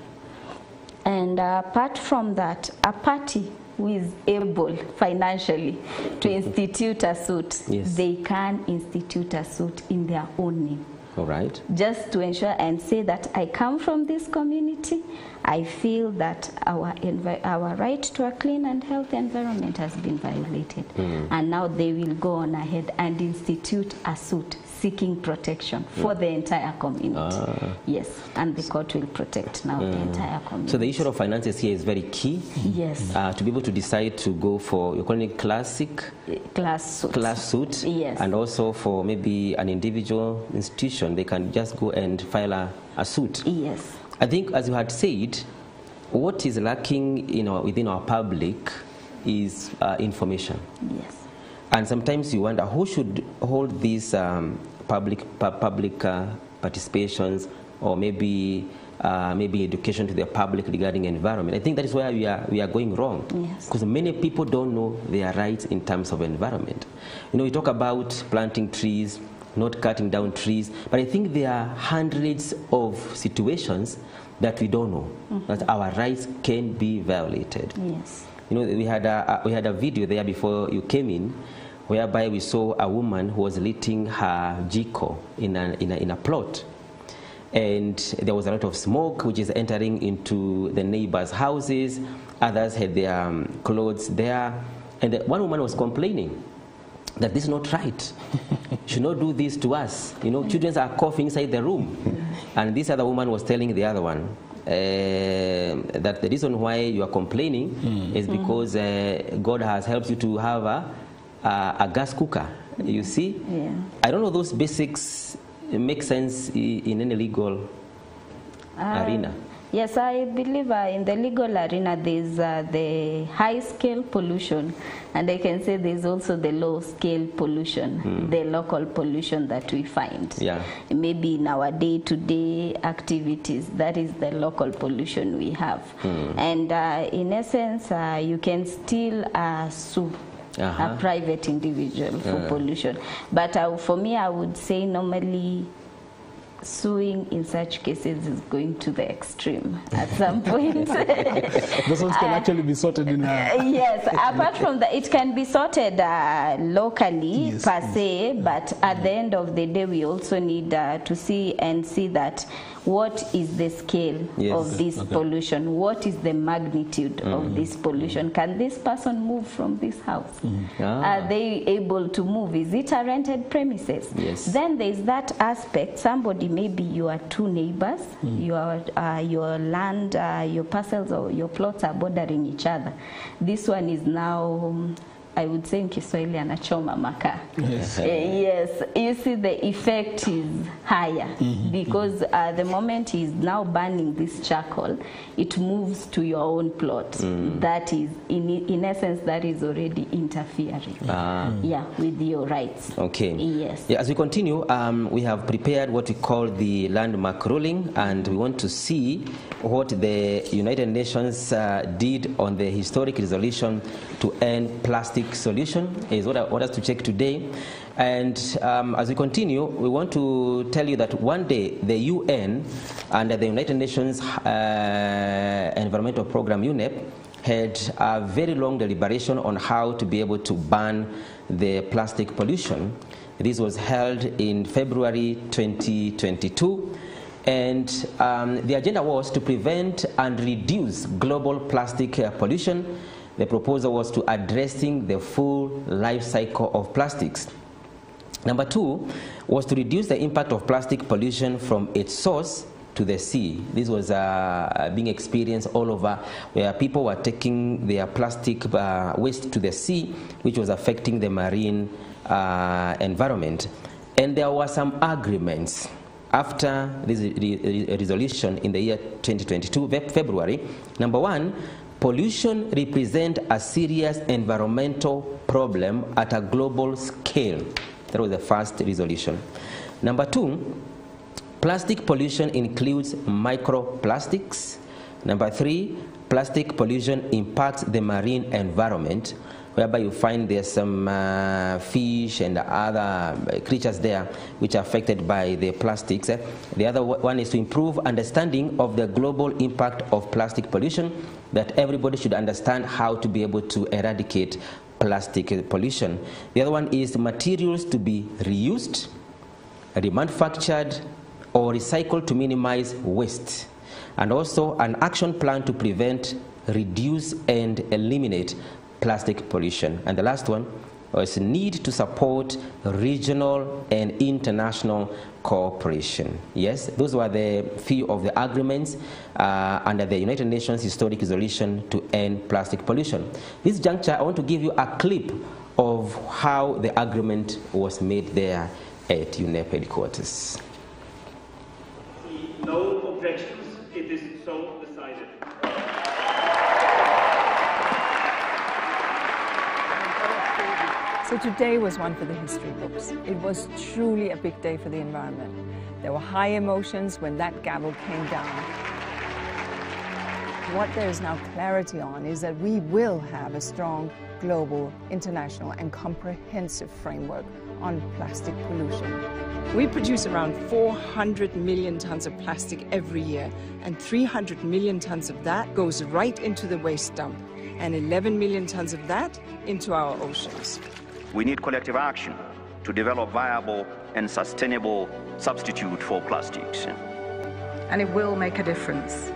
And apart from that, a party who is able financially to institute a suit, they can institute a suit in their own name. All right. Just to ensure and say that I come from this community, I feel that our right to a clean and healthy environment has been violated. And now they will go on ahead and institute a suit seeking protection for the entire community. Yes, and the court will protect now the entire community. So the issue of finances here is very key. Yes. To be able to decide to go for, you're calling it class suit. Yes. And also for maybe an individual institution, they can just go and file a suit. Yes. I think, as you had said, what is lacking within our public is information. Yes. And sometimes you wonder who should hold these public participations, or maybe education to the public regarding environment. I think that is where we are going wrong. Yes. Because many people don't know their rights in terms of environment. We talk about planting trees, not cutting down trees, but I think there are hundreds of situations that we don't know that our rights can be violated. Yes. We had a video there before you came in, whereby we saw a woman who was lighting her jiko in a plot, and there was a lot of smoke which is entering into the neighbors' houses. Others had their clothes there, and one woman was complaining that this is not right. Should not do this to us. You know, children are coughing inside the room. And this other woman was telling the other one that the reason why you are complaining is because God has helped you to have a gas cooker. You see? Yeah. I don't know, those basics make sense in any legal arena. Yes, I believe in the legal arena there's the high-scale pollution, and I can say there's also the low-scale pollution, the local pollution that we find. Yeah. Maybe in our day-to-day activities, that is the local pollution we have. And in essence, you can still sue a private individual for pollution. But for me, I would say normally suing in such cases is going to the extreme at some point. Those ones can actually be sorted in yes, apart from that, it can be sorted locally per se, but at the end of the day, we also need to see that what is the scale of this pollution? What is the magnitude of this pollution? Can this person move from this house? Are they able to move? Is it a rented premises? Yes. Then there is that aspect. Somebody, maybe you are two neighbors, your land, your parcels or your plots are bordering each other. This one is now, I would say in Kiswahili anachoma makaa. Yes. Yes, you see the effect is higher because the moment he's now burning this charcoal, it moves to your own plot. That is, in essence, that is already interfering with your rights. Okay. Yes. Yeah, as we continue, we have prepared what we call the landmark ruling, and we want to see what the United Nations did on the historic resolution to end plastic solution is what I want us to check today. And as we continue, we want to tell you that one day the UN and the United Nations Environmental Program, UNEP, had a very long deliberation on how to be able to ban the plastic pollution. This was held in February 2022. And the agenda was to prevent and reduce global plastic pollution. The proposal was to addressing the full life cycle of plastics. Number two was to reduce the impact of plastic pollution from its source to the sea. This was being experienced all over, where people were taking their plastic waste to the sea, which was affecting the marine environment. And there were some agreements after this resolution in the year 2022, February. Number one, pollution represents a serious environmental problem at a global scale. That was the first resolution. Number two, plastic pollution includes microplastics. Number three, plastic pollution impacts the marine environment, whereby you find there's some fish and other creatures there which are affected by the plastics. The other one is to improve understanding of the global impact of plastic pollution, that everybody should understand how to be able to eradicate plastic pollution. The other one is materials to be reused, remanufactured, or recycled to minimize waste. And also an action plan to prevent, reduce, and eliminate plastic pollution. And the last one was need to support regional and international cooperation. Yes, those were the few of the agreements under the United Nations Historic Resolution to end plastic pollution. This juncture, I want to give you a clip of how the agreement was made there at UNEP headquarters. No objections. It is so decided. So today was one for the history books. It was truly a big day for the environment. There were high emotions when that gavel came down. What there is now clarity on is that we will have a strong global, international, and comprehensive framework on plastic pollution. We produce around 400 million tons of plastic every year, and 300 million tons of that goes right into the waste dump, and 11 million tons of that into our oceans. We need collective action to develop viable and sustainable substitute for plastics. And it will make a difference.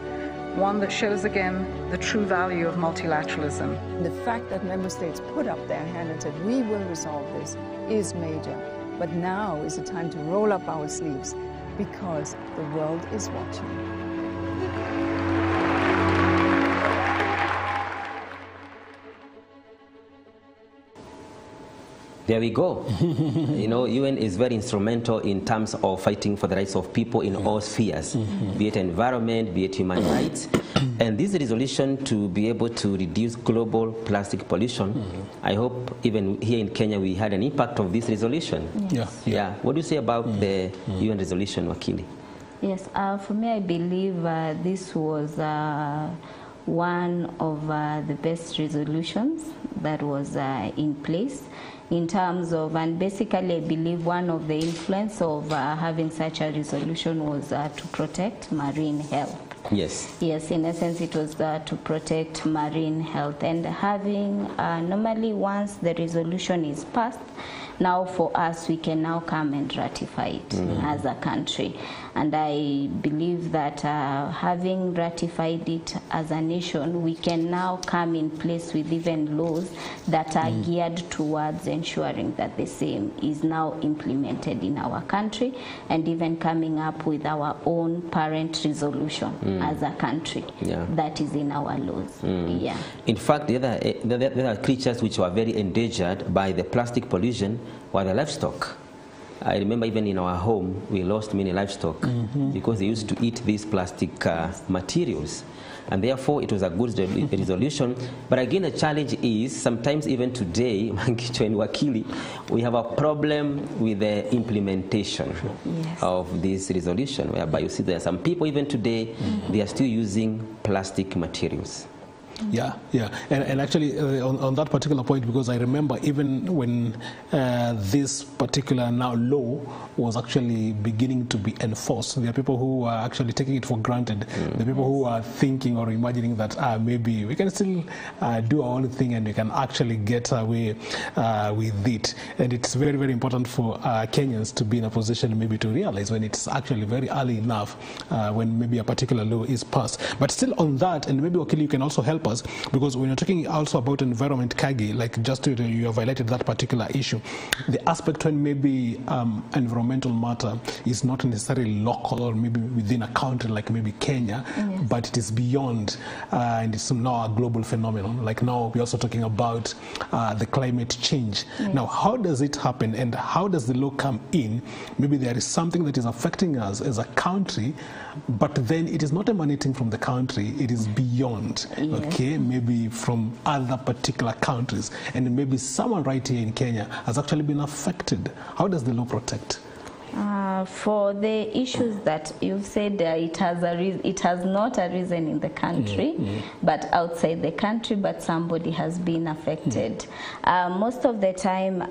one that shows again the true value of multilateralism. The fact that member states put up their hand and said, we will resolve this, is major. But now is the time to roll up our sleeves because the world is watching. There we go. You know, UN is very instrumental in terms of fighting for the rights of people in all spheres, be it environment, be it human rights. And this resolution to be able to reduce global plastic pollution, I hope even here in Kenya we had an impact of this resolution. Yes. Yeah. What do you say about the UN resolution, Wakili? Yes, for me I believe this was one of the best resolutions that was in place in terms of, and basically I believe one of the influence of having such a resolution was to protect marine health. Yes. Yes, in essence it was to protect marine health, and having normally once the resolution is passed, now for us we can now come and ratify it as a country. And I believe that having ratified it as a nation, we can now come in place with even laws that are geared towards ensuring that the same is now implemented in our country, and even coming up with our own parent resolution as a country that is in our laws. Yeah. In fact, the other creatures which were very endangered by the plastic pollution were the livestock. I remember even in our home, we lost many livestock because they used to eat these plastic materials. And therefore, it was a good resolution. But again, the challenge is sometimes even today, Mangicho and Wakili, we have a problem with the implementation of this resolution, whereby you see there are some people even today, they are still using plastic materials. Yeah, yeah. And actually, on that particular point, because I remember even when this particular now law was actually beginning to be enforced, there are people who are actually taking it for granted. There are people who are thinking or imagining that maybe we can still do our own thing and we can actually get away with it. And it's very, very important for Kenyans to be in a position maybe to realize when it's actually very early enough when maybe a particular law is passed. But still on that, and maybe Wakili, you can also help us, because when you're talking also about environment, Kagi, like just you have highlighted that particular issue, the aspect when maybe environmental matter is not necessarily local or maybe within a country like maybe Kenya, but it is beyond and it's now a global phenomenon. Like now we're also talking about the climate change. Now, how does it happen and how does the law come in? Maybe there is something that is affecting us as a country, but then it is not emanating from the country, it is beyond, okay, maybe from other particular countries, and maybe someone right here in Kenya has actually been affected. How does the law protect? For the issues that you've said, it has not arisen in the country, but outside the country, but somebody has been affected. Most of the time,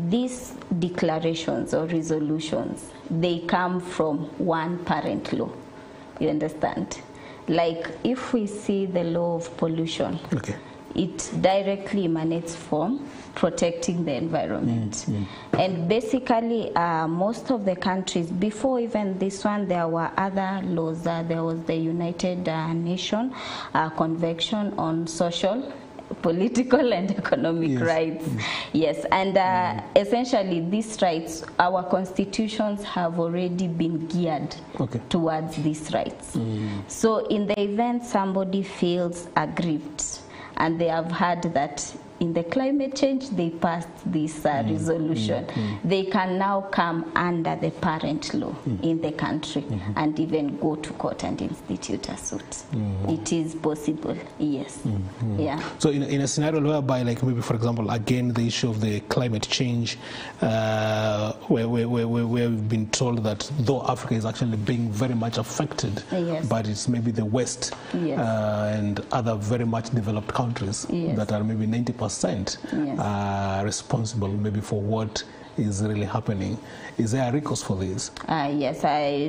these declarations or resolutions, they come from one parent law. You understand? Like if we see the law of pollution, it directly emanates from protecting the environment. And basically, most of the countries, before even this one, there were other laws. There was the United Nations Convention on Social, Political and Economic Rights. Yes, and essentially these rights, our constitutions have already been geared towards these rights. So in the event somebody feels aggrieved and they have heard that in the climate change they passed this resolution, they can now come under the parent law in the country and even go to court and institute a suit. It is possible, yes. Yeah. So in a scenario whereby, like maybe for example, again the issue of the climate change, where we've been told that though Africa is actually being very much affected, but it's maybe the West and other very much developed countries that are maybe 90% responsible maybe for what is really happening. Is there a recourse for this? Yes,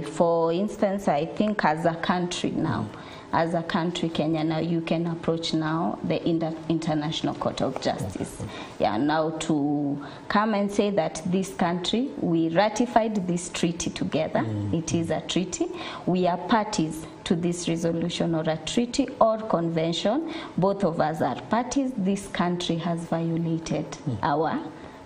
for instance, I think as a country now, as a country, Kenya, now you can approach now the International Court of Justice. Yeah, now to come and say that this country, we ratified this treaty together. It is a treaty. We are parties to this resolution or a treaty or convention. Both of us are parties. This country has violated our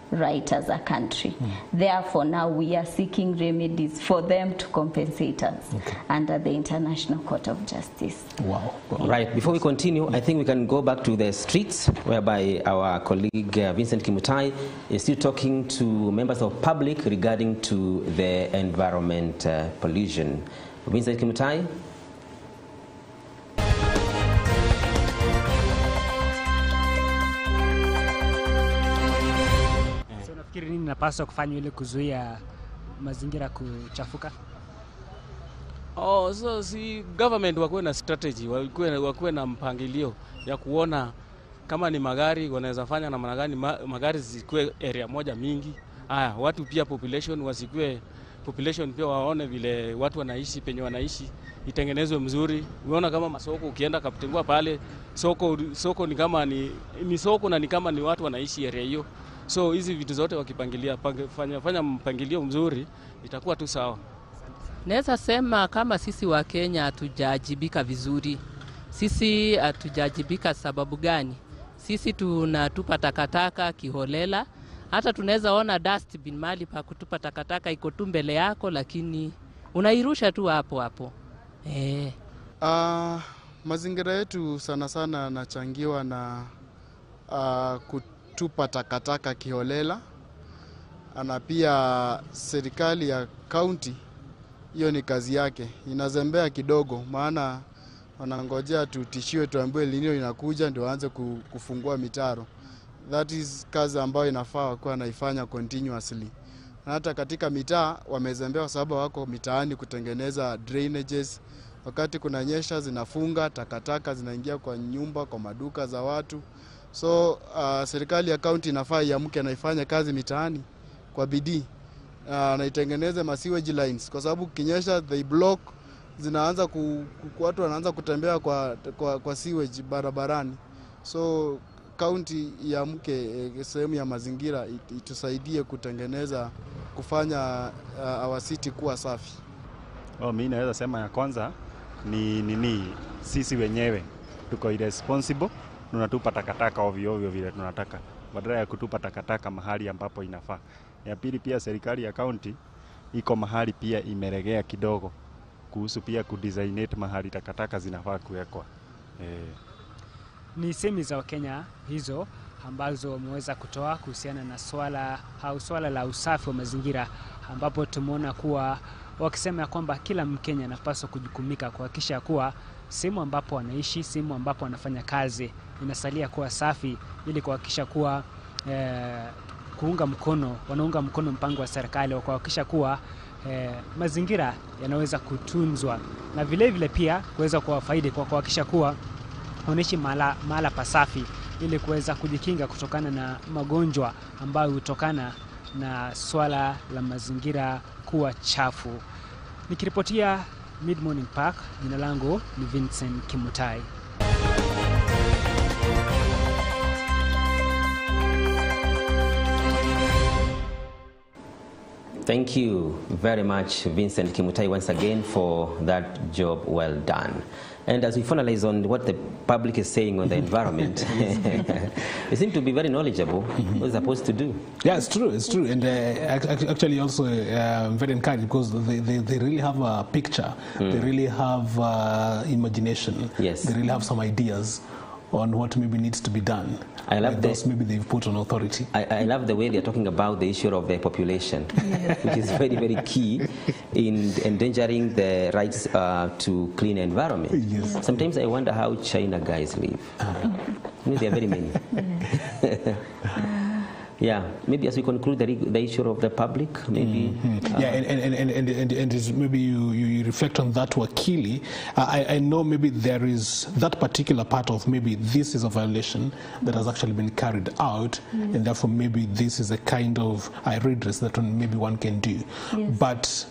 right as a country. Therefore, now we are seeking remedies for them to compensate us under the International Court of Justice. Wow. Right. Before we continue, I think we can go back to the streets, whereby our colleague Vincent Kimutai is still talking to members of public regarding to the environment pollution. Vincent Kimutai. Nini napaswa kufanya ili kuzuia mazingira kuchafuka? So si government wakuwe na strategy, wakuwe na mpangilio ya kuona kama ni magari wanaweza fanya namna gani magari zikuwe area moja mingi. Watu pia population pia waone vile watu wanaishi penye wanaishi, itengenezwe mzuri. Unaona kama masoko ukienda kapitengua pale soko ni kama ni soko na ni kama ni watu wanaishi area hiyo. So hizi vitu zote wakipangilia fanya mpangilio mzuri itakuwa tu sawa. Naweza sema kama sisi wa Kenya hatujajibika vizuri. Sisi hatujajibika sababu gani? Sisi tunatupa takataka kiholela. Hata tunaweza ona dustbin mahali pa kutupa takataka iko tu mbele yako, lakini unairusha tu hapo hapo. Mazingira yetu sana sana yanachangiwa na kutupa takataka kiholela, na pia serikali ya kaunti, hiyo ni kazi yake, inazembea kidogo, maana wanangojea tutishiwe tuambiwe lini inakuja ndio waanze kufungua mitaro. That is kazi ambayo inafaa kuwa naifanya continuously. Na hata katika mitaa wamezembea kwa sababu wako mitaani kutengeneza drainages. Wakati kuna nyesha zinafunga, takataka zinaingia kwa nyumba, kwa maduka za watu. So serikali ya kaunti inafaa iamke na ifanye kazi mitaani kwa bidii. Na itengeneze sewage lines kwa sababu kinyesha they block, zinaanza watu wanaanza kutembea kwa sewage barabarani. So kaunti iamke, sehemu ya mazingira itusaidie kutengeneza, kufanya our city kuwa safi. Mimi naweza sema ya kwanza ni sisi wenyewe tuko irresponsible, tunatupa takataka ovyo ovyo vile tunataka badala ya kutupa takataka mahali ambapo inafaa. Ya pili pia serikali ya kaunti iko mahali pia imeregea kidogo kuhusu pia kudesignate mahali takataka zinafaa kuwekwa. Ni semi za Kenya hizo ambazo wameweza kutoa kuhusiana na swala la usafi wa mazingira, ambapo tumeona kuwa wakisema kwamba kila Mkenya anapaswa kujukumika kuhakikisha kuwa sehemu ambapo wanaishi, sehemu ambapo wanafanya kazi inasalia kuwa safi, ili kuhakikisha kuwa wanaunga mkono mpango wa serikali wa kuhakikisha kuwa mazingira yanaweza kutunzwa, na vile vile pia kuweza kuwafaidi kwa kuhakikisha kuwa wanaishi mahala pasafi, ili kuweza kujikinga kutokana na magonjwa ambayo hutokana na swala la mazingira kuwa chafu. Nikiripotia Mid Morning Park, jina langu ni Vincent Kimutai. Thank you very much, Vincent Kimutai, once again for that job well done. And as we finalize on what the public is saying on the environment, they seem to be very knowledgeable what they're supposed to do. Yeah, it's true, it's true. And actually also very encouraged because they really have a picture. They really have imagination. Yes. They really have some ideas on what maybe needs to be done. I love those maybe they've put on authority. I love the way they're talking about the issue of the population, which is very, very key in endangering the rights to clean environment. Yes. Sometimes I wonder how China guys live. You know, there are very many. Yeah, maybe as we conclude the issue of the public, maybe. Yeah, and maybe you reflect on that, Wakili. I know maybe there is that particular part of maybe this is a violation that has actually been carried out, and therefore maybe this is a kind of redress that maybe one can do. Yes. But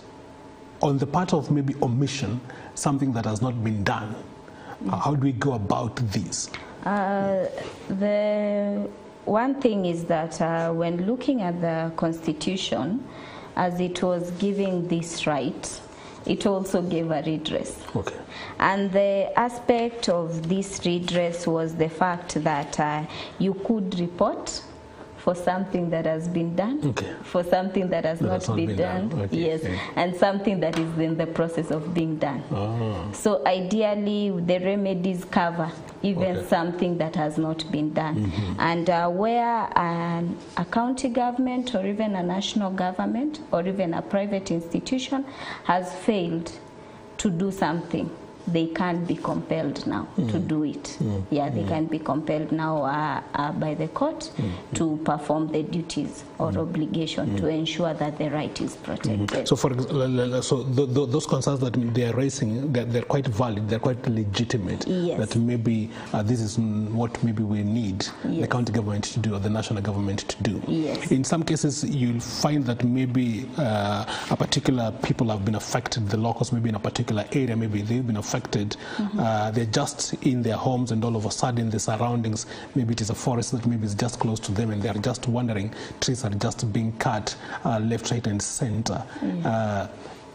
on the part of maybe omission, something that has not been done, How do we go about this? The one thing is that when looking at the Constitution, as it was giving this right, it also gave a redress. Okay. And the aspect of this redress was the fact that you could report for something that has been done, okay, for something that has not been done, okay, yes, okay, and something that is in the process of being done. Oh. So ideally, the remedies cover even Okay. something that has not been done. And where a county government or even a national government or even a private institution has failed to do something, they can't be compelled now to do it. Yeah, they can be compelled now by the court to perform the duties or obligation to ensure that the right is protected. So, those concerns that they are raising, they're quite valid, they're quite legitimate. Yes. That maybe this is what maybe we need the county government to do or the national government to do. Yes. In some cases, you'll find that maybe a particular people have been affected, the locals maybe in a particular area, maybe they've been affected. They're just in their homes, and all of a sudden the surroundings, maybe it is a forest that maybe is just close to them, and they're just wondering, trees are just being cut left, right, and center.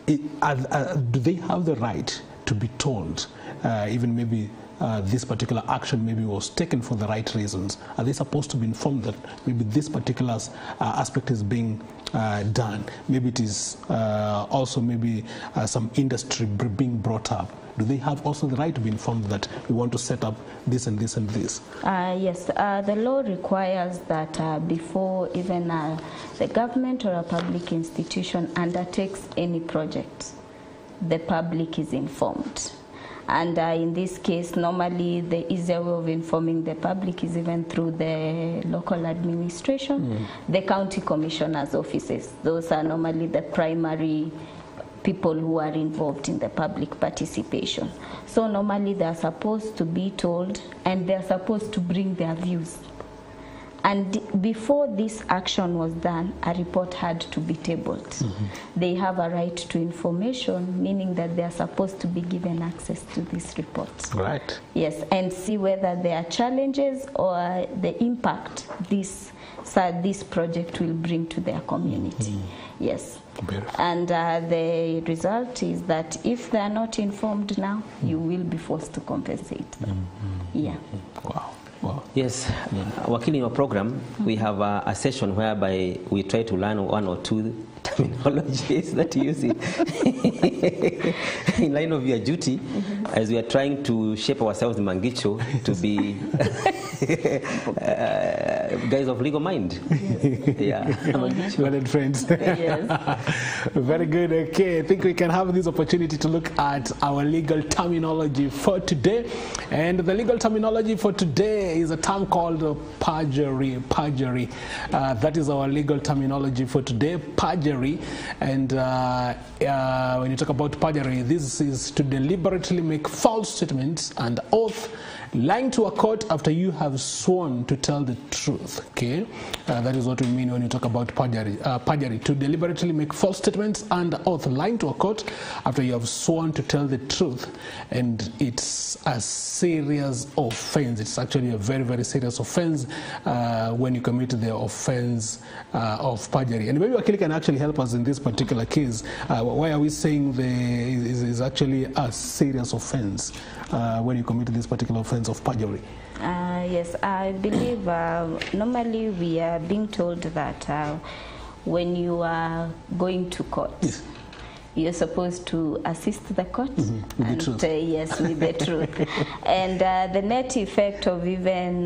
Do they have the right to be told, even maybe this particular action maybe was taken for the right reasons? Are they supposed to be informed that maybe this particular aspect is being done? Maybe it is also maybe some industry being brought up. Do they have also the right to be informed that we want to set up this and this and this? Yes, the law requires that before even the government or a public institution undertakes any project, the public is informed. And in this case, normally the easier way of informing the public is even through the local administration, the county commissioner's offices. Those are normally the primary people who are involved in the public participation. So normally they're supposed to be told, and they're supposed to bring their views. And before this action was done, a report had to be tabled. They have a right to information, meaning that they are supposed to be given access to this report. Right. Yes, and see whether there are challenges or the impact this project will bring to their community. Yes. And the result is that if they are not informed now, you will be forced to compensate them. Yeah. Wow. Yes, Wakili, in your program, we have a session whereby we try to learn one or two terminologies that you use in line of your duty, as we are trying to shape ourselves in Mangicho to be guys of legal mind. Yes. Well, friends. Yes. Very good. Okay, I think we can have this opportunity to look at our legal terminology for today. And the legal terminology for today is a term called perjury. Perjury. That is our legal terminology for today, perjury. And when you talk about perjury, this is to deliberately make false statements and oath, lying to a court after you have sworn to tell the truth. Okay, that is what we mean when you talk about perjury. Perjury, to deliberately make false statements and oath, lying to a court after you have sworn to tell the truth. And it's a serious offense. It's actually a very, very serious offense when you commit the offense of perjury. And maybe Wakili can actually help us in this particular case. Why are we saying is actually a serious offense when you commit this particular offense of perjury? Yes, I believe normally we are being told that when you are going to court, you're supposed to assist the court with the truth. Yes, with the truth. And the net effect of even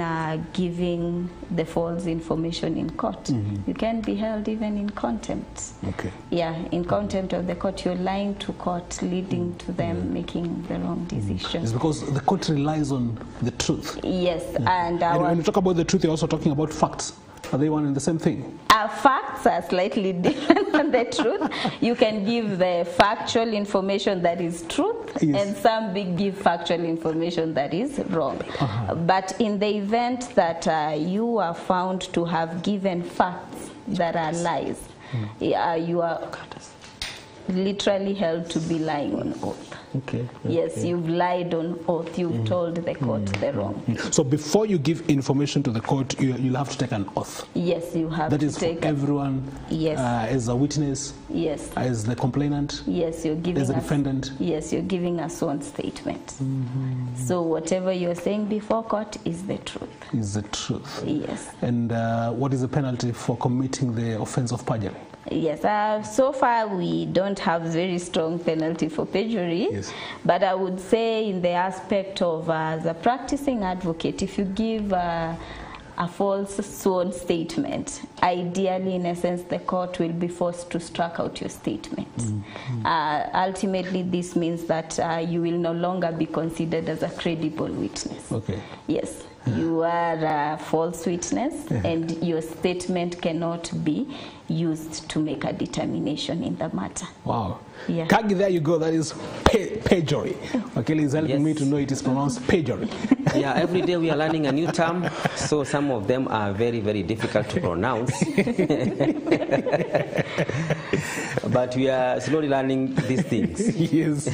giving the false information in court, you can be held even in contempt. Okay. Yeah, in contempt of the court, you're lying to court, leading to them making the wrong decision. It's because the court relies on the truth. Yes, and when you talk about the truth, you're also talking about facts. Are they one and the same thing? Facts are slightly different than the truth. You can give the factual information that is truth, and some give factual information that is wrong. But in the event that you are found to have given facts that are lies, you are literally held to be lying on oath. Okay. Yes, you've lied on oath. You've told the court the wrong. So before you give information to the court, you'll have to take an oath. Yes, you have That to is take for everyone. Yes. As a witness. Yes. As the complainant. Yes, you're giving as a us, defendant. Yes, you're giving a sworn statement. So whatever you're saying before court is the truth. Is the truth. Yes. And what is the penalty for committing the offense of perjury? Yes, so far we don't have very strong penalty for perjury, but I would say in the aspect of as a practicing advocate, if you give a false sworn statement, ideally, in essence, the court will be forced to strike out your statement. Ultimately, this means that you will no longer be considered as a credible witness. Okay. Yes. You are a false witness, and your statement cannot be used to make a determination in the matter. Wow. Yeah. Kagi, there you go. That is perjury. Okay, he's helping me to know it is pronounced perjury. Yeah, every day we are learning a new term, so some of them are very, very difficult to pronounce. But we are slowly learning these things. Yes.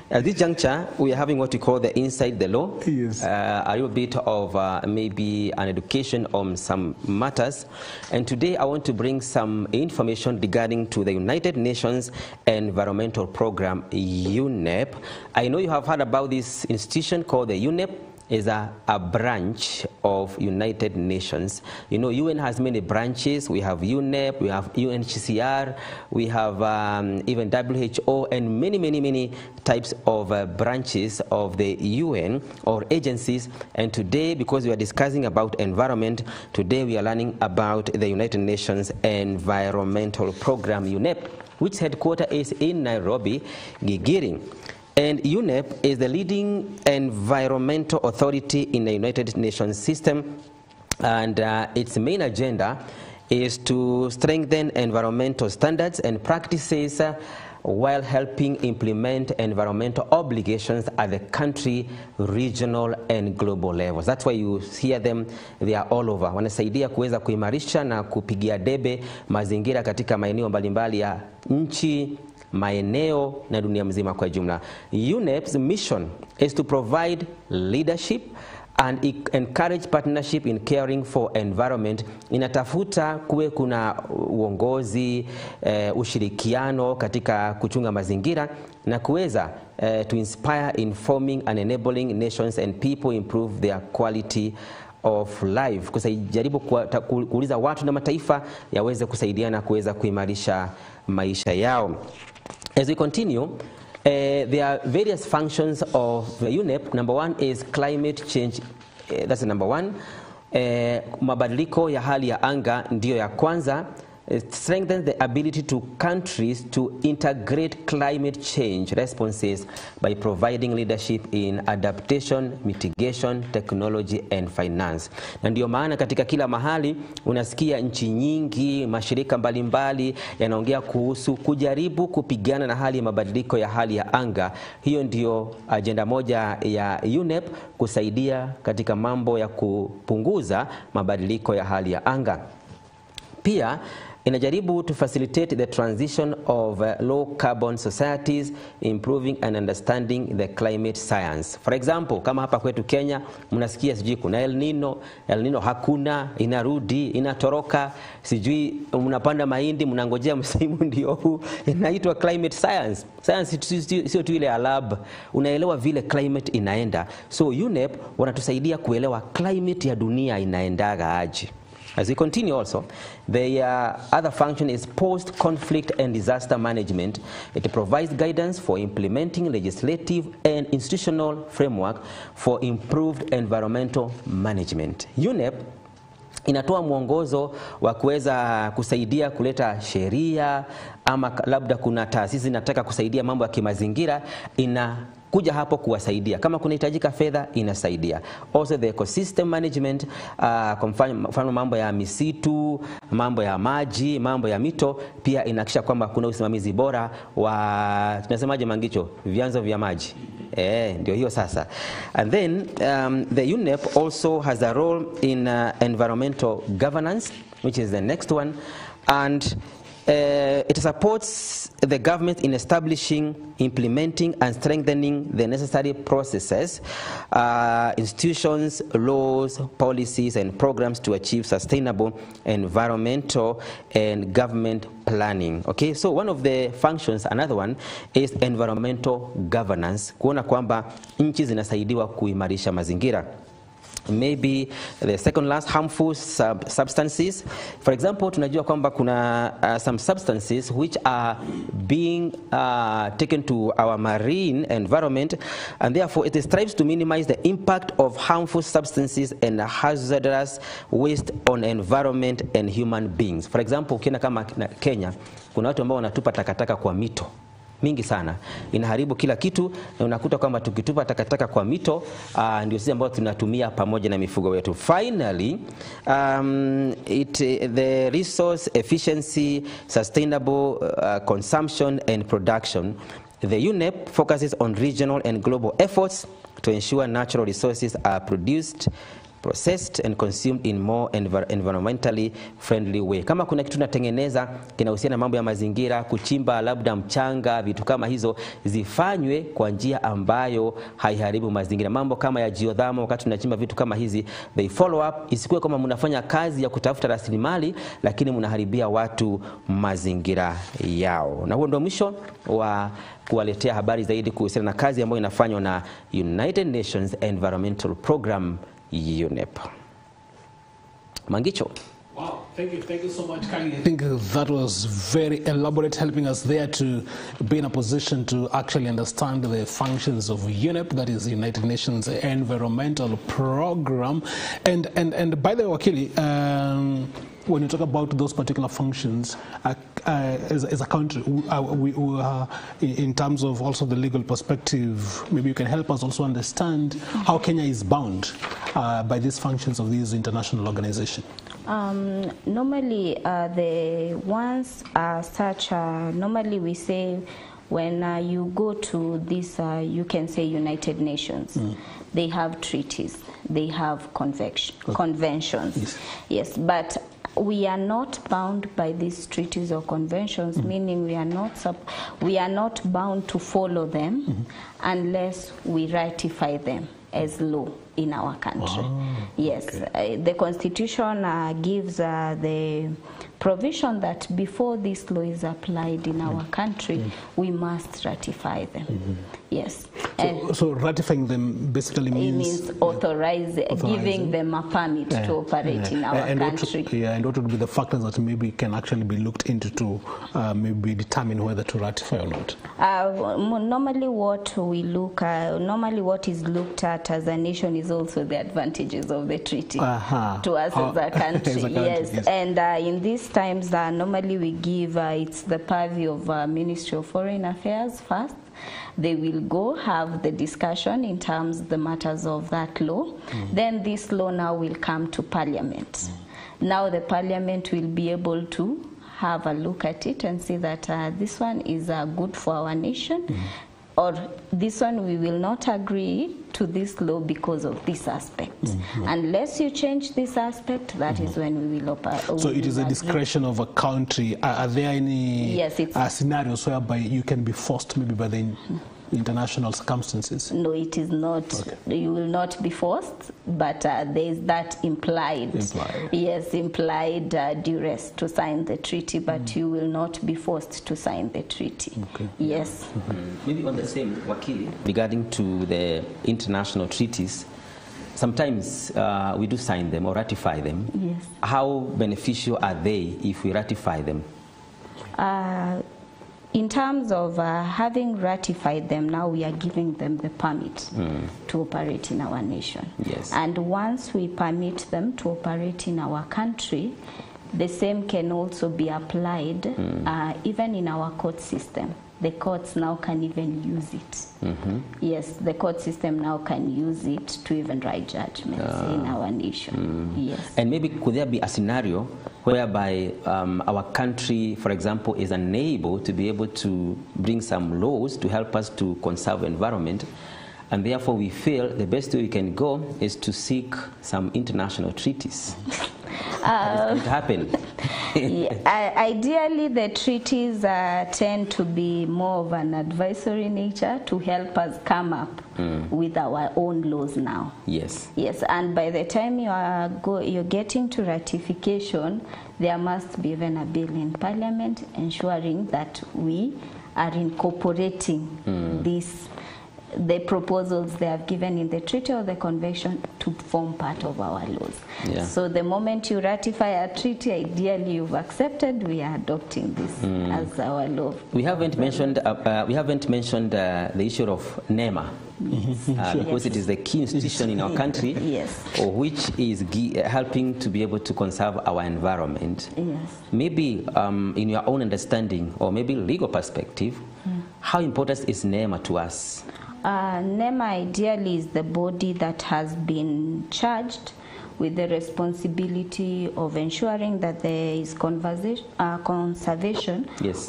At this juncture, we are having what we call the Inside the Law. Yes. A little bit of maybe an education on some matters. And today I want to bring some information regarding to the United Nations Environmental Program, UNEP. I know you have heard about this institution called the UNEP. Is a branch of United Nations. You know, UN has many branches. We have UNEP, we have UNHCR, we have even WHO, and many types of branches of the UN or agencies. And today, because we are discussing about environment, today we are learning about the United Nations Environmental Program, UNEP, which headquarters is in Nairobi, Gigiri. And UNEP is the leading environmental authority in the United Nations system, and its main agenda is to strengthen environmental standards and practices while helping implement environmental obligations at the country, regional and global levels. That's why you hear them, they are all over. Wanasaidia kuweza kuimarisha na kupigia debe mazingira katika maeneo mbalimbali ya nchi, maeneo na dunia mzima kwa jumla. UNEP's mission is to provide leadership and encourage partnership in caring for environment. Inatafuta kuwe kuna uongozi, ushirikiano katika kuchunga mazingira na kuweza to inspire, informing and enabling nations and people improve their quality of life. Kusajaribu kuuliza watu na mataifa yaweze kusaidiana kuweza kuimarisha maisha yao. As we continue, there are various functions of the UNEP. Number one is climate change. That's the number one. Mabadiliko ya hali ya anga ndiyo ya kwanza. Strengthen the ability to countries to integrate climate change responses by providing leadership in adaptation, mitigation, technology and finance. Na ndio maana katika kila mahali unasikia nchi nyingi, mashirika mbalimbali yanaongea kuhusu kujaribu kupigana na hali ya mabadiliko ya hali ya anga. Hiyo ndio agenda moja ya UNEP, kusaidia katika mambo ya kupunguza mabadiliko ya hali ya anga. Pia inajaribu to facilitate the transition of low carbon societies, improving and understanding the climate science. For example, kama hapa kwetu Kenya, mnasikia sijui kuna El Nino hakuna, inarudi, inatoroka, sijui mnapanda mahindi, mnangojea msimu ndio huu, inaitwa climate science. Science sio tu ile ya lab, unaelewa vile climate inaenda. So UNEP wanatusaidia kuelewa climate ya dunia inaendaga aje. As we continue also, the other function is post-conflict and disaster management. It provides guidance for implementing legislative and institutional framework for improved environmental management. UNEP inatoa mwongozo wa kuweza kusaidia kuleta sheria, ama labda kuna taasisi inataka kusaidia mambo ya kimazingira, kuja hapo kuwasaidia. Kama kunahitajika fedha, inasaidia. Also the ecosystem management, kwa mfano mambo ya misitu, mambo ya maji, mambo ya mito, pia inahakikisha kwamba kuna usimamizi bora wa, tunasemaje Mangicho, vyanzo vya maji. Ndio hiyo sasa. And then the UNEP also has a role in environmental governance, which is the next one. And it supports the government in establishing, implementing, and strengthening the necessary processes, institutions, laws, policies, and programs to achieve sustainable environmental and government planning. Okay, so one of the functions, another one, is environmental governance, kuona kwamba nchi zinasaidiwa kuimarisha mazingira. Maybe the second last, harmful substances. For example, tunajua kwamba kuna some substances which are being taken to our marine environment, and therefore it strives to minimize the impact of harmful substances and hazardous waste on environment and human beings. For example, ukienda kama Kenya, kuna watu ambao wanatupa takataka kwa mito mingi sana, inaharibu kila kitu, na unakuta kwamba tukitupa takataka kwa mito ndio sisi ambao tunatumia pamoja na mifugo wetu. Finally, the resource efficiency, sustainable consumption and production. The UNEP focuses on regional and global efforts to ensure natural resources are produced, processed and consumed in more environmentally friendly way. Kama kuna kitu tunatengeneza kinahusiana na mambo ya mazingira, kuchimba labda mchanga, vitu kama hizo, zifanywe kwa njia ambayo haiharibu mazingira. Mambo kama ya geothermal, wakati tunachimba vitu kama hizi, they follow up, isikuwe kama mnafanya kazi ya kutafuta rasilimali lakini mnaharibia watu mazingira yao. Na huo ndio mwisho wa kuwaletea habari zaidi kuhusiana na kazi ambayo inafanywa na United Nations Environmental Program, UNEP. Mangicho. Wow, thank you so much, Kali. I think that was very elaborate, helping us there to be in a position to actually understand the functions of UNEP, that is the United Nations Environmental Program. And by the way, Wakili, when you talk about those particular functions, as a country, in terms of also the legal perspective, maybe you can help us also understand how Kenya is bound by these functions of these international organizations. Normally, the ones such, normally we say when you go to this, you can say United Nations, they have treaties, they have conventions. Yes, but we are not bound by these treaties or conventions, meaning we are not bound to follow them unless we ratify them as law in our country. Yes, the Constitution gives the provision that before this law is applied in our country, we must ratify them. Yes. So ratifying them basically means? It means giving them a permit to operate in our country. And what would be the factors that maybe can actually be looked into to maybe determine whether to ratify or not? Normally what we look at, normally what is looked at as a nation is also the advantages of the treaty to us as a country. Yes. And in these times, normally we give, it's the purview of Ministry of Foreign Affairs first. They will go have the discussion in terms of the matters of that law. Then this law now will come to Parliament. Now the Parliament will be able to have a look at it and see that this one is good for our nation, or this one we will not agree to this law because of this aspect. Unless you change this aspect, that is when we will operate. So it is a discretion of a country. Are there any scenarios whereby you can be forced maybe by the international circumstances? No, it is not. You will not be forced, but there is that implied. Yes, implied duress to sign the treaty, but you will not be forced to sign the treaty. Yes. Maybe on the same, Wakili, regarding to the international treaties, sometimes we do sign them or ratify them. Yes. How beneficial are they if we ratify them? In terms of having ratified them, now we are giving them the permit to operate in our nation. Yes. And once we permit them to operate in our country, the same can also be applied even in our court system. The courts now can even use it. Yes, the court system now can use it to even write judgments in our nation. Yes. And maybe could there be a scenario whereby our country, for example, is unable to be able to bring some laws to help us to conserve environment, and therefore we feel the best way we can go is to seek some international treaties? It happen. Ideally, the treaties tend to be more of an advisory nature to help us come up with our own laws now. Yes. Yes, and by the time you're getting to ratification, there must be even a bill in Parliament ensuring that we are incorporating the proposals they have given in the treaty or the convention to form part of our laws. Yeah. So the moment you ratify a treaty, ideally you've accepted, we are adopting this as our law. We haven't mentioned the issue of NEMA. Because it is the key institution in our country, which is helping to be able to conserve our environment. Yes. Maybe in your own understanding or maybe legal perspective, how important is NEMA to us? NEMA ideally is the body that has been charged with the responsibility of ensuring that there is conservation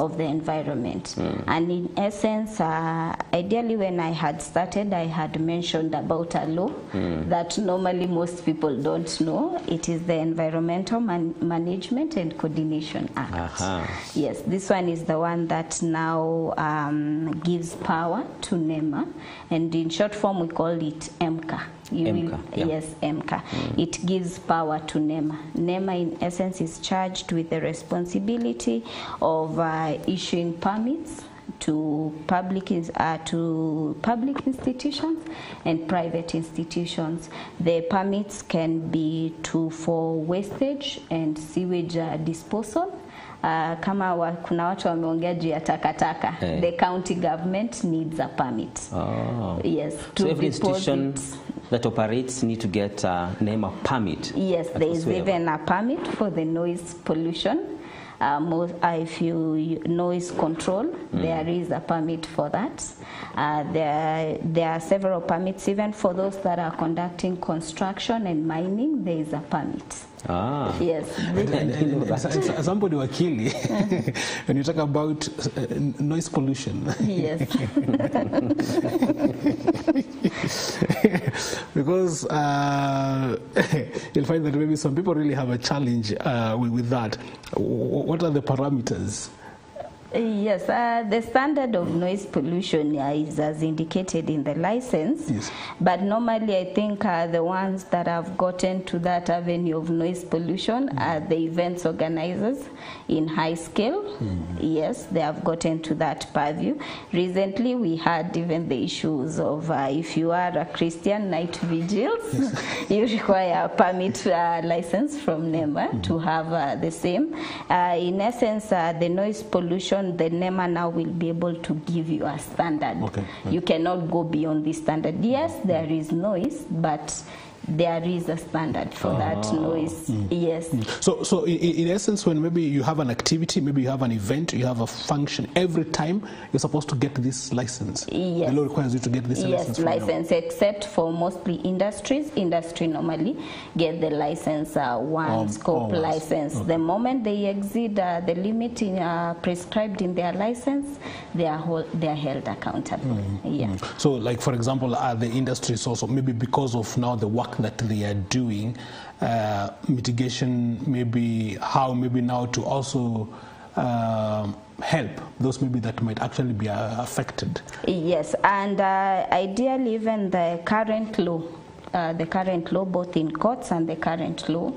of the environment. And in essence, ideally when I had started, I had mentioned about a law that normally most people don't know. It is the Environmental Management and Coordination Act. Yes, this one is the one that now gives power to NEMA, and in short form we call it EMCA. Yes, EMCA. It gives power to NEMA. NEMA in essence is charged with the responsibility of issuing permits to public institutions and private institutions. The permits can be for wastage and sewage disposal. Kama kuna watu wameongea juu ya takataka, the county government needs a permit. Yes, so every institution that operates need to get a NEMA permit. Yes, there is even a permit for the noise pollution. If you noise control, there is a permit for that. There are several permits even for those that are conducting construction and mining. There is a permit. Yes. As somebody wakili, when you talk about noise pollution. Yes. Because you'll find that maybe some people really have a challenge with that. What are the parameters? Yes, the standard of noise pollution is as indicated in the license, but normally I think the ones that have gotten to that avenue of noise pollution are the events organizers in high scale. Yes, they have gotten to that purview. Recently we had even the issues of if you are a Christian night vigils, you require a permit license from NEMA to have the same. In essence, the noise pollution, the NEMA now will be able to give you a standard. You cannot go beyond the standard. Yes, there is noise, but there is a standard for that noise. Yes. So in essence, when maybe you have an activity, maybe you have an event, you have a function, every time you're supposed to get this license. Yes. The law requires you to get this license. Yes, license, except for mostly industries. Industry normally get the license scope license. The moment they exceed the limit prescribed in their license, they are held accountable. So, like for example, the industries also maybe because of now the work that they are doing, mitigation, maybe how maybe now to also help those maybe that might actually be affected. Yes, and ideally even the current law both in courts and the current law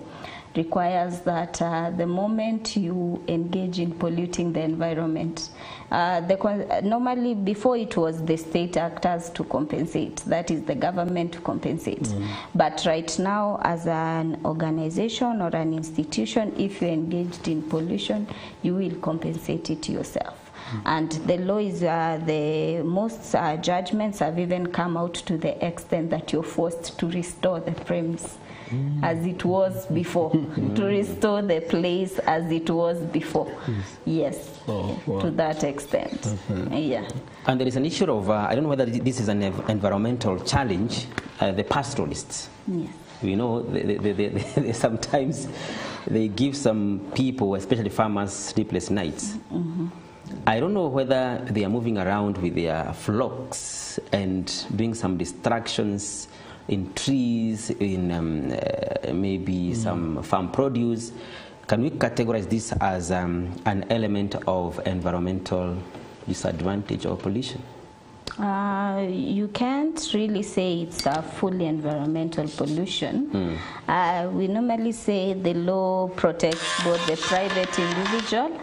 requires that the moment you engage in polluting the environment, normally before it was the state actors to compensate, that is the government to compensate. But right now, as an organization or an institution, if you engaged in pollution, you will compensate it yourself. And the law is, the most judgments have even come out to the extent that you're forced to restore the premise as it was before, to restore the place as it was before. Yes, to that extent. Yeah. And there is an issue of, I don't know whether this is an environmental challenge, the pastoralists. Yes. You know, they sometimes they give some people, especially farmers, sleepless nights. I don't know whether they are moving around with their flocks and doing some distractions in trees, in maybe some farm produce. can we categorize this as an element of environmental disadvantage or pollution? You can't really say it's a fully environmental pollution. We normally say the law protects both the private individual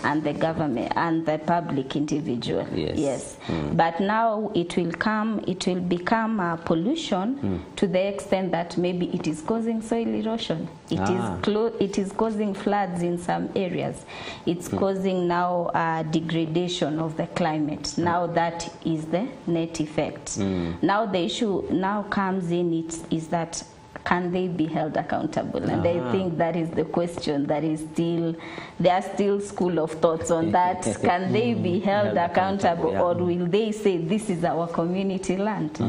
and the government and the public individual. Yes. But now it will become a pollution to the extent that maybe it is causing soil erosion. It is causing floods in some areas. It's causing now degradation of the climate. Now that is the net effect. Now the issue now comes in is that can they be held accountable? And I think that is the question that is still, there are still school of thoughts on that. Can they be held accountable, or will they say this is our community land?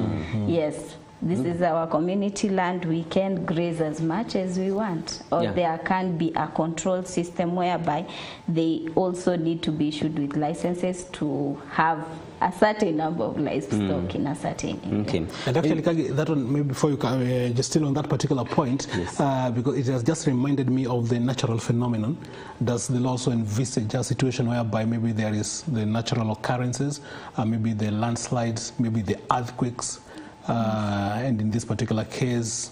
Yes. This is our community land, we can graze as much as we want. Or there can be a control system whereby they also need to be issued with licenses to have a certain number of livestock in a certain area. Okay. And actually, Kagi, that one, maybe before you come, just still on that particular point, because it has just reminded me of the natural phenomenon. Does the law also envisage a situation whereby maybe there is the natural occurrences, maybe the landslides, maybe the earthquakes, and in this particular case,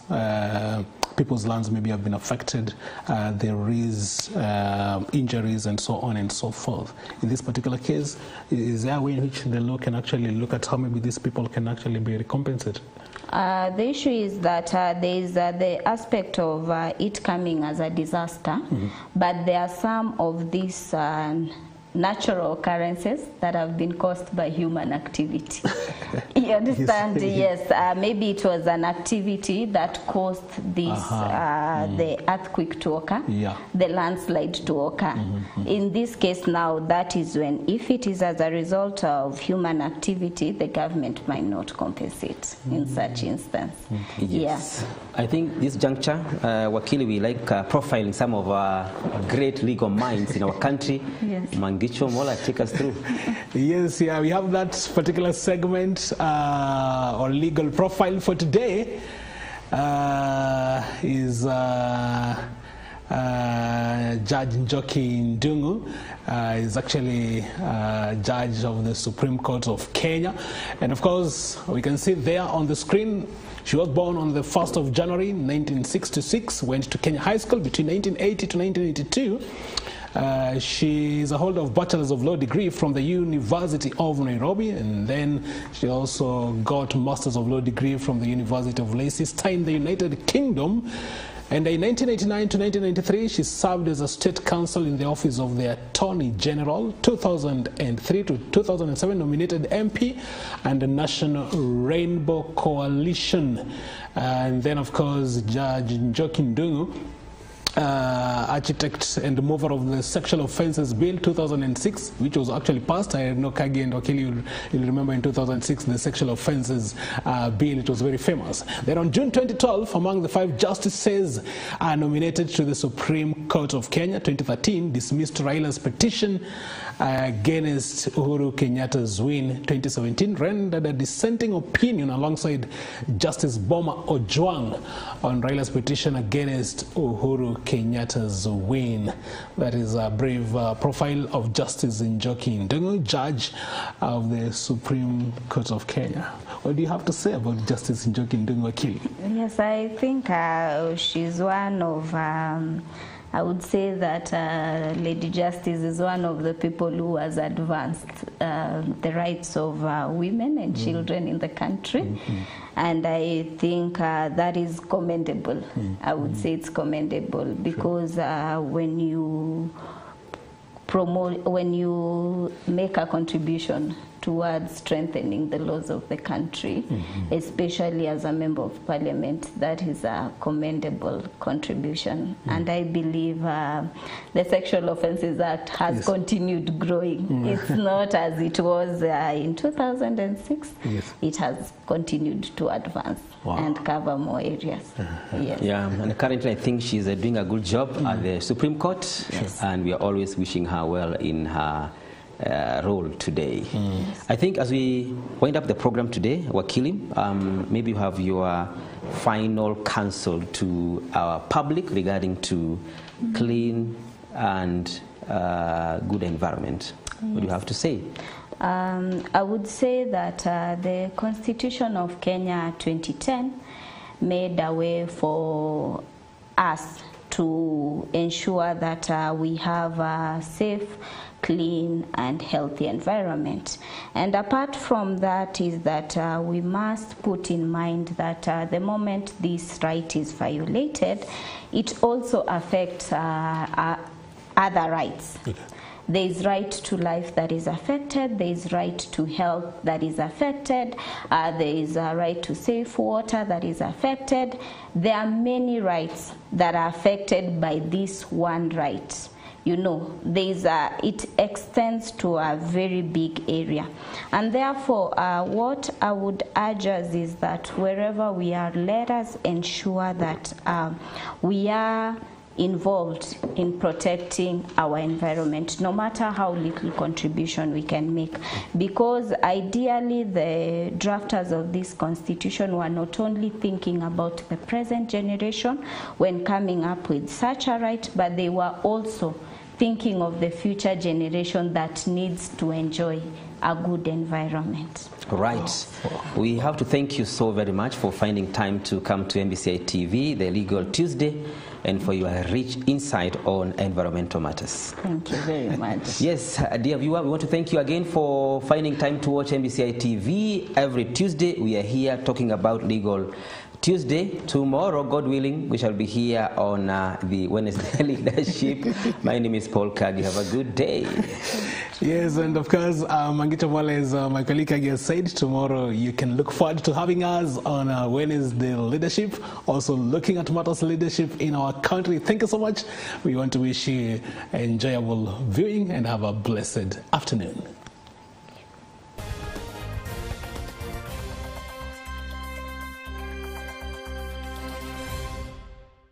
people's lands maybe have been affected, there is injuries and so on and so forth. In this particular case, is there a way in which the law can actually look at how maybe these people can actually be recompensated? The issue is that there is the aspect of it coming as a disaster, but there are some of these natural occurrences that have been caused by human activity. You understand? Yes. Maybe it was an activity that caused this, the earthquake to occur, the landslide to occur. In this case now, that is when, if it is as a result of human activity, the government might not compensate in such instance. Yes. I think this juncture, Wakili, we like profiling some of our great legal minds in our country. Mangicho Mola, take us through. Yes, we have that particular segment or legal profile for today. Is Judge Njoki Ndung'u is actually judge of the Supreme Court of Kenya, and of course we can see there on the screen she was born on the 1st of January 1966, went to Kenya High School between 1980 to 1982. She is a holder of Bachelor's of Law degree from the University of Nairobi, and then she also got Master's of Law degree from the University of Leicester in the United Kingdom. And in 1989 to 1993, she served as a state counsel in the office of the Attorney General, 2003 to 2007 nominated MP, and the National Rainbow Coalition. And then, of course, Judge Njoki Ndung'u, architect and mover of the Sexual Offences Bill 2006, which was actually passed. I know Kagi and Wakili, you'll remember in 2006 the Sexual Offences Bill. It was very famous. Then on June 2012, among the 5 justices nominated to the Supreme Court of Kenya, 2013 dismissed Raila's petition against Uhuru Kenyatta's win. 2017 rendered a dissenting opinion alongside Justice Boma Ojwang on Raila's petition against Uhuru Kenyatta's win. That is a brave profile of Justice Njoki Ndung'u, judge of the Supreme Court of Kenya. What do you have to say about Justice Njoki Ndung'u, Wakili? Yes, I think she's one of I would say that Lady Justice is one of the people who has advanced the rights of women and children in the country. And I think that is commendable. I would say it's commendable because when you promote, when you make a contribution towards strengthening the laws of the country, especially as a member of parliament, that is a commendable contribution. And I believe the Sexual Offences Act has continued growing. It's not as it was in 2006. It has continued to advance and cover more areas. Yeah, and currently I think she's doing a good job at the Supreme Court, and we are always wishing her well in her role today. I think as we wind up the program today, Wakili, maybe you have your final counsel to our public regarding to clean and good environment. What do you have to say? I would say that the Constitution of Kenya 2010 made a way for us to ensure that we have a safe, clean and healthy environment. And apart from that is that we must put in mind that the moment this right is violated, it also affects other rights. Okay. There is right to life that is affected, there is right to health that is affected, there is a right to safe water that is affected. There are many rights that are affected by this one right. You know, it extends to a very big area. And therefore, what I would urge us is that wherever we are, let us ensure that we are involved in protecting our environment, no matter how little contribution we can make. Because ideally, the drafters of this constitution were not only thinking about the present generation when coming up with such a right, but they were also thinking of the future generation that needs to enjoy a good environment. Right. We have to thank you so very much for finding time to come to MBCI TV, the Legal Tuesday, and for your rich insight on environmental matters. Thank you very much. Yes, dear viewer, we want to thank you again for finding time to watch MBCI TV. Every Tuesday, we are here talking about Legal Tuesday. Tomorrow, God willing, we shall be here on the Wednesday Leadership. My name is Paul Kagi. Have a good day. Yes, and of course, Mangicha Mwala, as my colleague Kagi has said, tomorrow you can look forward to having us on Wednesday Leadership, also looking at matters leadership in our country. Thank you so much. We want to wish you enjoyable viewing and have a blessed afternoon.